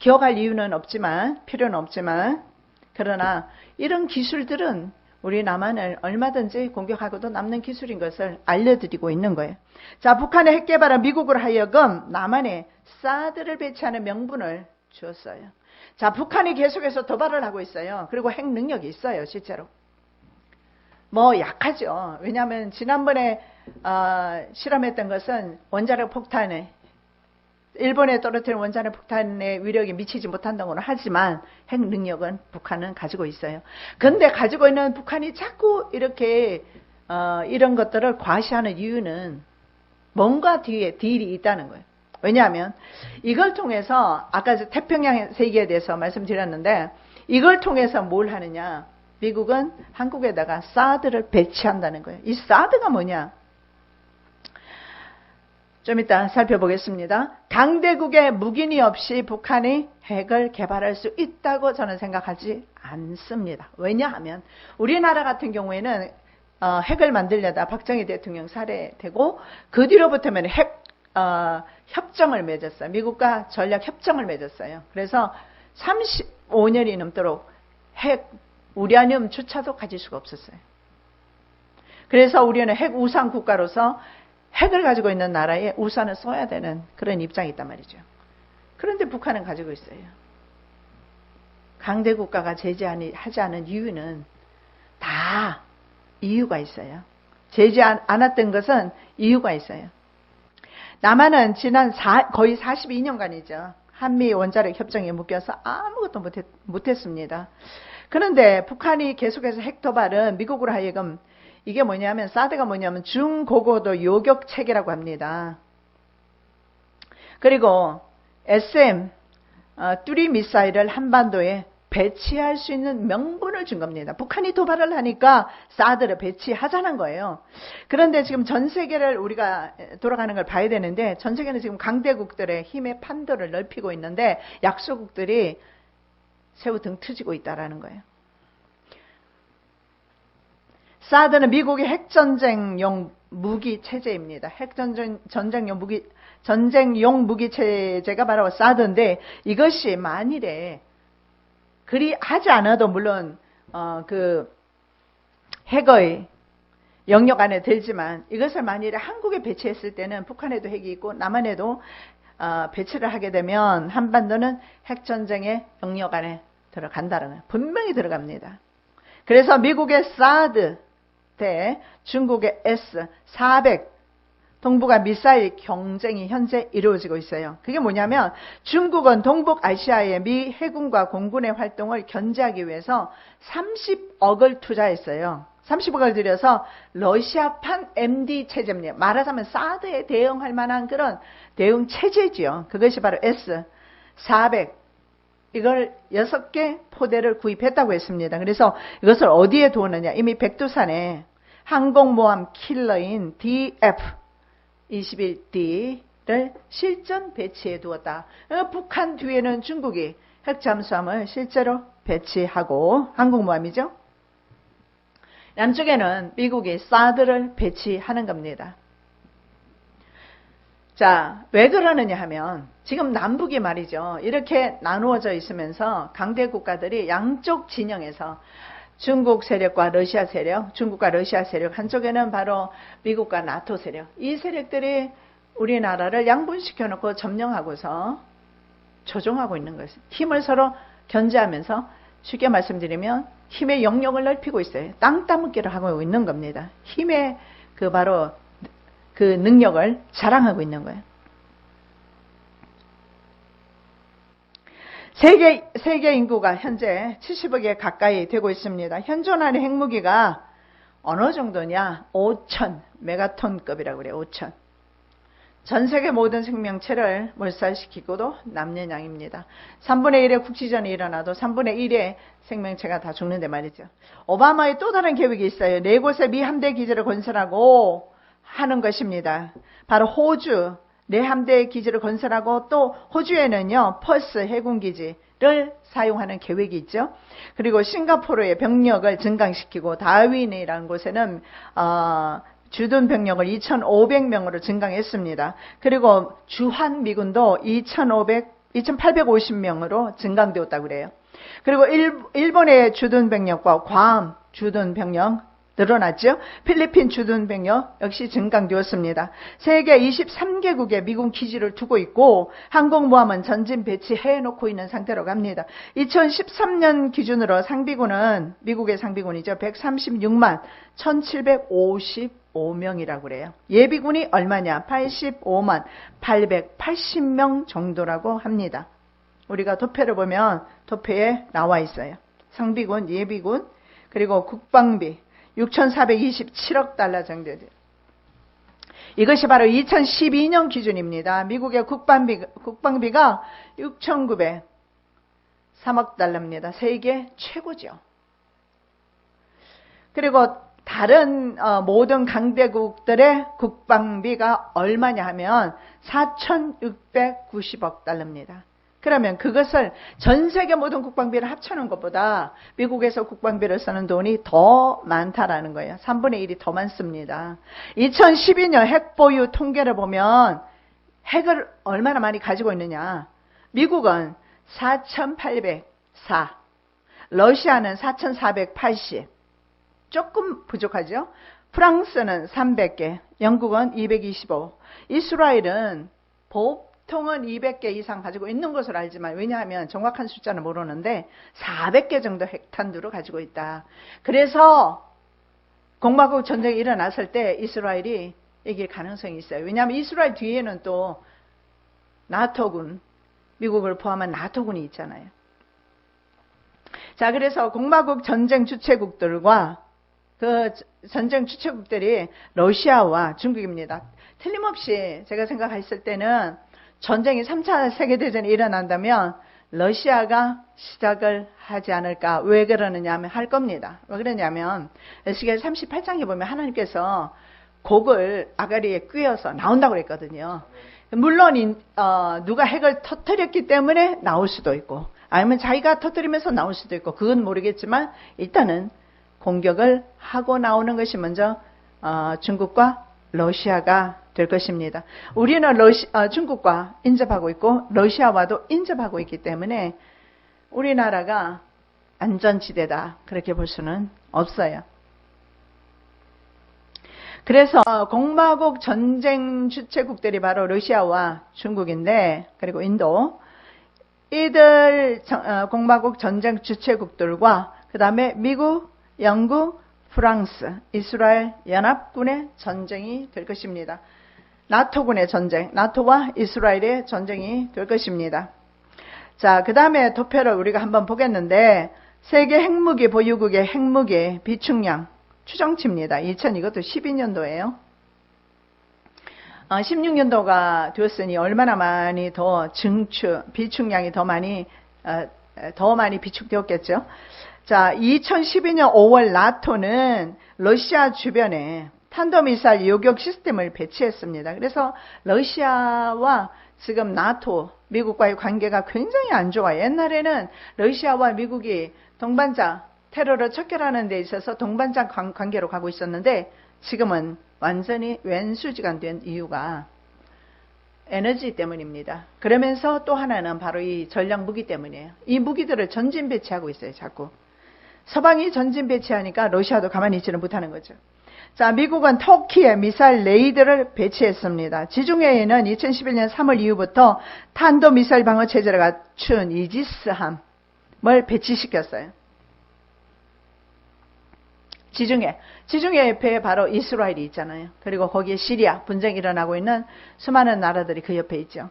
기억할 이유는 없지만, 필요는 없지만, 그러나 이런 기술들은 우리 남한을 얼마든지 공격하고도 남는 기술인 것을 알려드리고 있는 거예요. 자, 북한의 핵 개발은 미국으로 하여금 남한에 사드를 배치하는 명분을 주었어요. 자, 북한이 계속해서 도발을 하고 있어요. 그리고 핵 능력이 있어요, 실제로. 약하죠. 왜냐하면 지난번에 실험했던 것은 원자력 폭탄에 일본에 떨어뜨린 원자력 폭탄의 위력이 미치지 못한다고는 하지만 핵 능력은 북한은 가지고 있어요. 그런데 가지고 있는 북한이 자꾸 이렇게 이런 것들을 과시하는 이유는 뭔가 뒤에 딜이 있다는 거예요. 왜냐하면 이걸 통해서 아까 태평양 세계에 대해서 말씀드렸는데 이걸 통해서 뭘 하느냐. 미국은 한국에다가 사드를 배치한다는 거예요. 이 사드가 뭐냐. 좀 이따 살펴보겠습니다. 강대국의 묵인이 없이 북한이 핵을 개발할 수 있다고 저는 생각하지 않습니다. 왜냐하면 우리나라 같은 경우에는 핵을 만들려다 박정희 대통령 살해되고 그 뒤로부터는 핵 협정을 맺었어요. 미국과 전략 협정을 맺었어요. 그래서 35년이 넘도록 핵 우라늄조차도 가질 수가 없었어요. 그래서 우리는 핵 우상 국가로서 핵을 가지고 있는 나라에 우산을 써야 되는 그런 입장이 있단 말이죠. 그런데 북한은 가지고 있어요. 강대국가가 제재하지 않은 이유는 다 이유가 있어요. 제재 않았던 것은 이유가 있어요. 남한은 지난 거의 42년간이죠. 한미 원자력 협정에 묶여서 아무것도 못했습니다. 그런데 북한이 계속해서 핵 도발은 미국으로 하여금 이게 뭐냐면 사드가 뭐냐면 중고고도 요격 체계라고 합니다. 그리고 SM 뚜리 미사일을 한반도에 배치할 수 있는 명분을 준 겁니다. 북한이 도발을 하니까 사드를 배치하자는 거예요. 그런데 지금 전 세계를 우리가 돌아가는 걸 봐야 되는데 전 세계는 지금 강대국들의 힘의 판도를 넓히고 있는데 약소국들이 새우 등 트지고 있다는 거예요. 사드는 미국의 핵전쟁용 무기 체제입니다. 전쟁용 무기 체제가 바로 사드인데 이것이 만일에 그리 하지 않아도 물론 그 핵의 영역 안에 들지만 이것을 만일에 한국에 배치했을 때는 북한에도 핵이 있고 남한에도 배치를 하게 되면 한반도는 핵전쟁의 영역 안에 들어간다는 거예요. 분명히 들어갑니다. 그래서 미국의 사드 대 중국의 S-400 동북아 미사일 경쟁이 현재 이루어지고 있어요. 그게 뭐냐면 중국은 동북아시아의 미 해군과 공군의 활동을 견제하기 위해서 30억을 투자했어요. 30억을 들여서 러시아판 MD 체제입니다. 말하자면 사드에 대응할 만한 그런 대응 체제지요. 그것이 바로 S-400. 이걸 6개 포대를 구입했다고 했습니다. 그래서 이것을 어디에 두었느냐. 이미 백두산에 항공모함 킬러인 DF-21D를 실전 배치해 두었다. 북한 뒤에는 중국이 핵잠수함을 실제로 배치하고 항공모함이죠. 남쪽에는 미국이 사드를 배치하는 겁니다. 자, 왜 그러느냐 하면 지금 남북이 말이죠. 이렇게 나누어져 있으면서 강대 국가들이 양쪽 진영에서 중국 세력과 러시아 세력, 중국과 러시아 세력, 한쪽에는 바로 미국과 나토 세력. 이 세력들이 우리나라를 양분시켜 놓고 점령하고서 조종하고 있는 것이죠. 힘을 서로 견제하면서 쉽게 말씀드리면 힘의 영역을 넓히고 있어요. 땅 따먹기를 하고 있는 겁니다. 힘의 바로 그 능력을 자랑하고 있는 거예요. 세계 인구가 현재 70억에 가까이 되고 있습니다. 현존하는 핵무기가 어느 정도냐? 5천 메가톤급이라고 그래요. 5천. 전 세계 모든 생명체를 몰살시키고도 남는 양입니다. 3분의 1의 국지전이 일어나도 3분의 1의 생명체가 다 죽는데 말이죠. 오바마의 또 다른 계획이 있어요. 4곳의 미 함대 기지를 건설하고 하는 것입니다. 바로 호주 내 함대 기지를 건설하고 또 호주에는요 퍼스 해군기지를 사용하는 계획이 있죠. 그리고 싱가포르의 병력을 증강시키고 다윈이라는 곳에는 주둔 병력을 2,500명으로 증강했습니다. 그리고 주한 미군도 2,850명으로 증강되었다고 그래요. 그리고 일본의 주둔 병력과 괌 주둔 병력 늘어났죠. 필리핀 주둔 병력 역시 증강되었습니다. 세계 23개국에 미군 기지를 두고 있고 항공모함은 전진 배치해 놓고 있는 상태로 갑니다. 2013년 기준으로 상비군은 미국의 상비군이죠. 136만 1755명이라고 그래요. 예비군이 얼마냐? 85만 880명 정도라고 합니다. 우리가 도표를 보면 도표에 나와 있어요. 상비군, 예비군, 그리고 국방비 6,427억 달러 정도 돼요. 이것이 바로 2012년 기준입니다. 미국의 국방비가 6,903억 달러입니다. 세계 최고죠. 그리고 다른 모든 강대국들의 국방비가 얼마냐 하면 4,690억 달러입니다. 그러면 그것을 전 세계 모든 국방비를 합쳐놓은 것보다 미국에서 국방비를 쓰는 돈이 더 많다라는 거예요. 3분의 1이 더 많습니다. 2012년 핵보유 통계를 보면 핵을 얼마나 많이 가지고 있느냐. 미국은 4,804, 러시아는 4,480, 조금 부족하죠. 프랑스는 300개, 영국은 225, 이스라엘은 보통은 200개 이상 가지고 있는 것으로 알지만 왜냐하면 정확한 숫자는 모르는데 400개 정도 핵탄두를 가지고 있다. 그래서 공화국 전쟁이 일어났을 때 이스라엘이 이길 가능성이 있어요. 왜냐하면 이스라엘 뒤에는 또 나토군, 미국을 포함한 나토군이 있잖아요. 자, 그래서 공화국 전쟁 주체국들과 그 전쟁 주체국들이 러시아와 중국입니다. 틀림없이 제가 생각했을 때는 전쟁이 3차 세계대전이 일어난다면 러시아가 시작을 하지 않을까. 왜 그러느냐 하면 할 겁니다. 왜 그러냐면 에스겔 38장에 보면 하나님께서 곡을 아가리에 꿰어서 나온다고 그랬거든요. 물론 누가 핵을 터뜨렸기 때문에 나올 수도 있고 아니면 자기가 터뜨리면서 나올 수도 있고 그건 모르겠지만 일단은 공격을 하고 나오는 것이 먼저 중국과 러시아가 될 것입니다. 우리는 중국과 인접하고 있고 러시아와도 인접하고 있기 때문에 우리나라가 안전지대다 그렇게 볼 수는 없어요. 그래서 공화국 전쟁 주체국들이 바로 러시아와 중국인데 그리고 인도 이들 공화국 전쟁 주체국들과 그 다음에 미국, 영국, 프랑스, 이스라엘 연합군의 전쟁이 될 것입니다. 나토군의 전쟁, 나토와 이스라엘의 전쟁이 될 것입니다. 자, 그 다음에 도표를 우리가 한번 보겠는데 세계 핵무기 보유국의 핵무기 비축량 추정치입니다. 이것도 12년도예요. 16년도가 되었으니 얼마나 많이 더 비축량이 더 많이 비축되었겠죠. 자, 2012년 5월 나토는 러시아 주변에 탄도미사일 요격 시스템을 배치했습니다. 그래서 러시아와 지금 나토, 미국과의 관계가 굉장히 안 좋아요. 옛날에는 러시아와 미국이 동반자 테러를 척결하는 데 있어서 동반자 관계로 가고 있었는데 지금은 완전히 왼수지간 된 이유가 에너지 때문입니다. 그러면서 또 하나는 바로 이 전략 무기 때문이에요. 이 무기들을 전진 배치하고 있어요. 자꾸. 서방이 전진 배치하니까 러시아도 가만히 있지는 못하는 거죠. 자, 미국은 터키에 미사일 레이더를 배치했습니다. 지중해에는 2011년 3월 이후부터 탄도미사일 방어 체제를 갖춘 이지스함을 배치시켰어요. 지중해 옆에 바로 이스라엘이 있잖아요. 그리고 거기에 시리아 분쟁이 일어나고 있는 수많은 나라들이 그 옆에 있죠.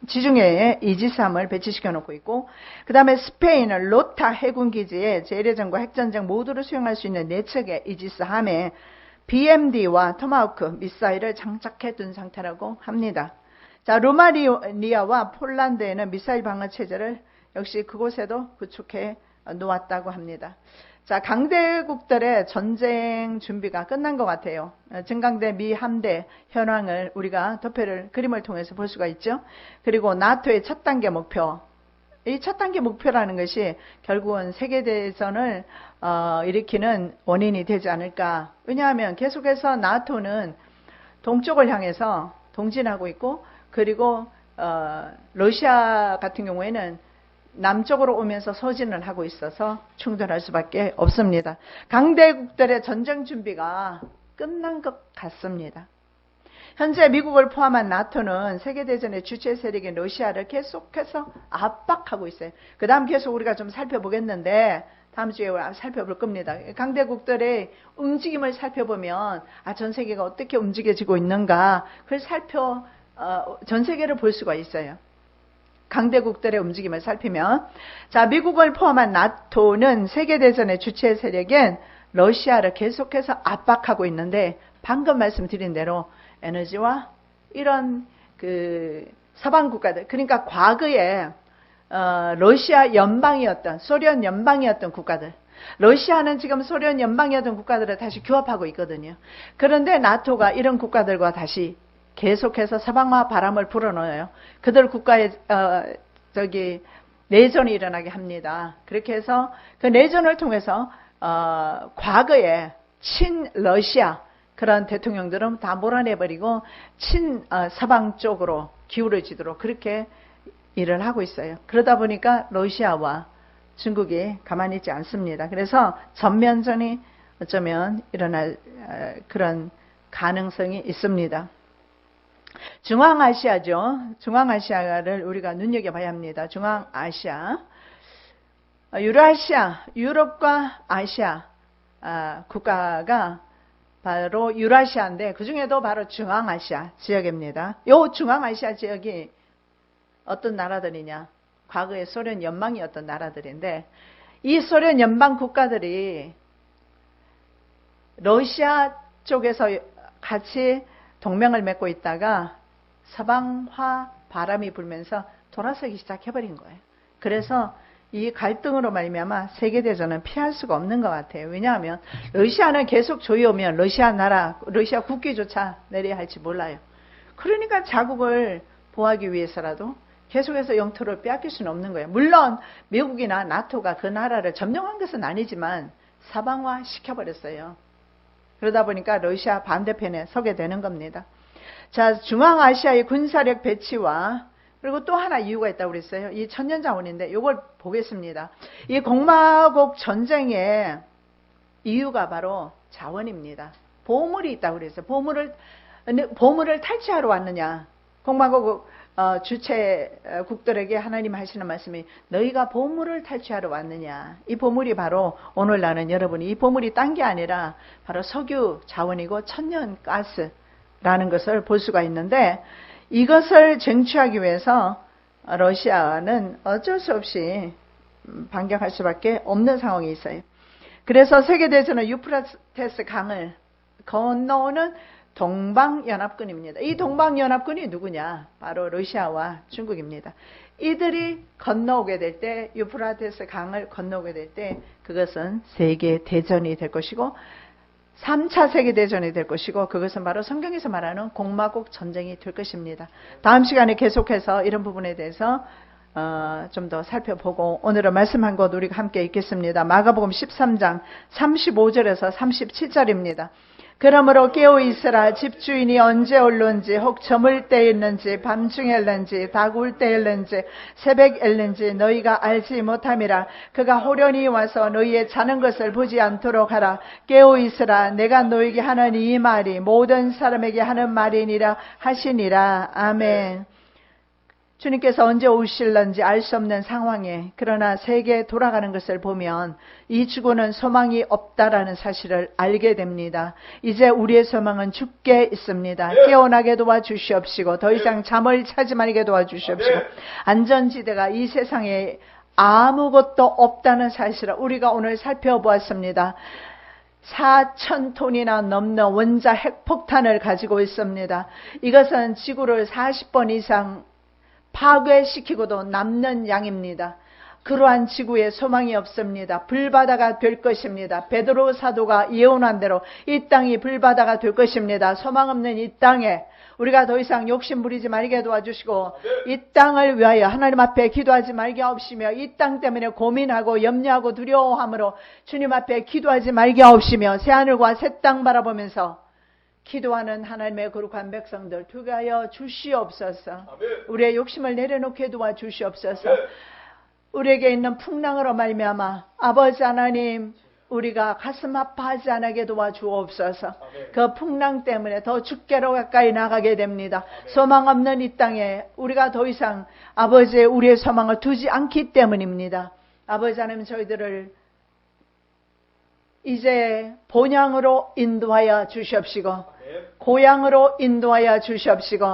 지중해에 이지스함을 배치시켜 놓고 있고 그 다음에 스페인은 로타 해군기지에 재래전과 핵전쟁 모두를 수행할 수 있는 4척의 이지스함에 BMD와 토마호크 미사일을 장착해 둔 상태라고 합니다. 자, 루마니아와 폴란드에는 미사일 방어 체제를 역시 그곳에도 구축해 놓았다고 합니다. 자, 강대국들의 전쟁 준비가 끝난 것 같아요. 증강대 미 함대 현황을 우리가 그림을 통해서 볼 수가 있죠. 그리고 나토의 첫 단계 목표. 이 첫 단계 목표라는 것이 결국은 세계대전을 일으키는 원인이 되지 않을까. 왜냐하면 계속해서 나토는 동쪽을 향해서 동진하고 있고 그리고 러시아 같은 경우에는 남쪽으로 오면서 소진을 하고 있어서 충돌할 수밖에 없습니다. 강대국들의 전쟁 준비가 끝난 것 같습니다. 현재 미국을 포함한 나토는 세계대전의 주체 세력인 러시아를 계속해서 압박하고 있어요. 그 다음 계속 우리가 좀 살펴보겠는데 다음 주에 살펴볼 겁니다. 강대국들의 움직임을 살펴보면 전 세계가 어떻게 움직여지고 있는가 그걸 전 세계를 볼 수가 있어요. 강대국들의 움직임을 살피면 자, 미국을 포함한 나토는 세계대전의 주체 세력인 러시아를 계속해서 압박하고 있는데 방금 말씀드린 대로 에너지와 이런 서방 국가들 그러니까 과거에 러시아 연방이었던 소련 연방이었던 국가들 러시아는 지금 소련 연방이었던 국가들을 다시 규합하고 있거든요. 그런데 나토가 이런 국가들과 다시 계속해서 서방화 바람을 불어넣어요. 그들 국가에 내전이 일어나게 합니다. 그렇게 해서 그 내전을 통해서 과거에 친러시아 그런 대통령들은 다 몰아내버리고 서방 쪽으로 기울어지도록 그렇게 일을 하고 있어요. 그러다 보니까 러시아와 중국이 가만히 있지 않습니다. 그래서 전면전이 어쩌면 일어날 그런 가능성이 있습니다. 중앙아시아죠. 중앙아시아를 우리가 눈여겨봐야 합니다. 중앙아시아, 유라시아, 유럽과 아시아 국가가 바로 유라시아인데 그 중에도 바로 중앙아시아 지역입니다. 이 중앙아시아 지역이 어떤 나라들이냐? 과거에 소련 연방이었던 나라들인데 이 소련 연방 국가들이 러시아 쪽에서 같이 동맹을 맺고 있다가 서방화 바람이 불면서 돌아서기 시작해버린 거예요. 그래서 이 갈등으로 말미암아 세계대전은 피할 수가 없는 것 같아요. 왜냐하면 러시아는 계속 조이오면 러시아 국기조차 내려야 할지 몰라요. 그러니까 자국을 보호하기 위해서라도 계속해서 영토를 빼앗길 수는 없는 거예요. 물론 미국이나 나토가 그 나라를 점령한 것은 아니지만 사방화 시켜버렸어요. 그러다 보니까 러시아 반대편에 서게 되는 겁니다. 자, 중앙아시아의 군사력 배치와 그리고 또 하나 이유가 있다고 그랬어요. 이 천년자원인데 이걸 보겠습니다. 이 공마국 전쟁의 이유가 바로 자원입니다. 보물이 있다고 그랬어요. 보물을 탈취하러 왔느냐. 공마국 주체국들에게 하나님 하시는 말씀이 너희가 보물을 탈취하러 왔느냐. 이 보물이 바로 오늘 나는 여러분이 이 보물이 딴 게 아니라 바로 석유 자원이고 천연가스라는 것을 볼 수가 있는데 이것을 쟁취하기 위해서 러시아는 어쩔 수 없이 반격할 수밖에 없는 상황이 있어요. 그래서 세계대전은 유프라테스 강을 건너오는 동방연합군입니다. 이 동방연합군이 누구냐? 바로 러시아와 중국입니다. 이들이 건너오게 될 때, 유프라테스 강을 건너오게 될 때 그것은 세계대전이 될 것이고 3차 세계대전이 될 것이고 그것은 바로 성경에서 말하는 공마국 전쟁이 될 것입니다. 다음 시간에 계속해서 이런 부분에 대해서 좀 더 살펴보고 오늘은 말씀 한 곳 우리가 함께 읽겠습니다. 마가복음 13장 35절에서 37절입니다. 그러므로 깨어있으라. 집주인이 언제 올는지 혹 저물 때였는지 밤중일는지 다구울 때였는지 새벽일는지 너희가 알지 못함이라. 그가 호련히 와서 너희의 자는 것을 보지 않도록 하라. 깨어있으라. 내가 너희에게 하는 이 말이 모든 사람에게 하는 말이니라 하시니라. 아멘. 주님께서 언제 오실런지 알 수 없는 상황에 그러나 세계 돌아가는 것을 보면 이 죽어는 소망이 없다라는 사실을 알게 됩니다. 이제 우리의 소망은 주께 있습니다. 깨어나게 도와주시옵시고 더 이상 잠을 차지 말게 도와주시옵시고 안전지대가 이 세상에 아무것도 없다는 사실을 우리가 오늘 살펴보았습니다. 4,000톤이나 넘는 원자 핵폭탄을 가지고 있습니다. 이것은 지구를 40번 이상 파괴시키고도 남는 양입니다. 그러한 지구에 소망이 없습니다. 불바다가 될 것입니다. 베드로 사도가 예언한 대로 이 땅이 불바다가 될 것입니다. 소망 없는 이 땅에 우리가 더 이상 욕심 부리지 말게 도와주시고 이 땅을 위하여 하나님 앞에 기도하지 말게 하옵시며 이 땅 때문에 고민하고 염려하고 두려워함으로 주님 앞에 기도하지 말게 하옵시며 새하늘과 새 땅 바라보면서 기도하는 하나님의 거룩한 백성들 되게 하여 주시옵소서. 우리의 욕심을 내려놓게 도와주시옵소서. 우리에게 있는 풍랑으로 말미암아 아버지 하나님 우리가 가슴 아파하지 않게 도와주옵소서. 그 풍랑 때문에 더 주께로 가까이 나가게 됩니다. 소망 없는 이 땅에 우리가 더 이상 아버지의 우리의 소망을 두지 않기 때문입니다. 아버지 하나님 저희들을 이제 본향으로 인도하여 주시옵시고 고향으로 인도하여 주시옵시고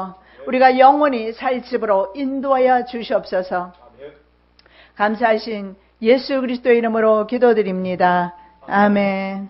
우리가 영원히 살 집으로 인도하여 주시옵소서. 감사하신 예수 그리스도의 이름으로 기도드립니다. 아멘.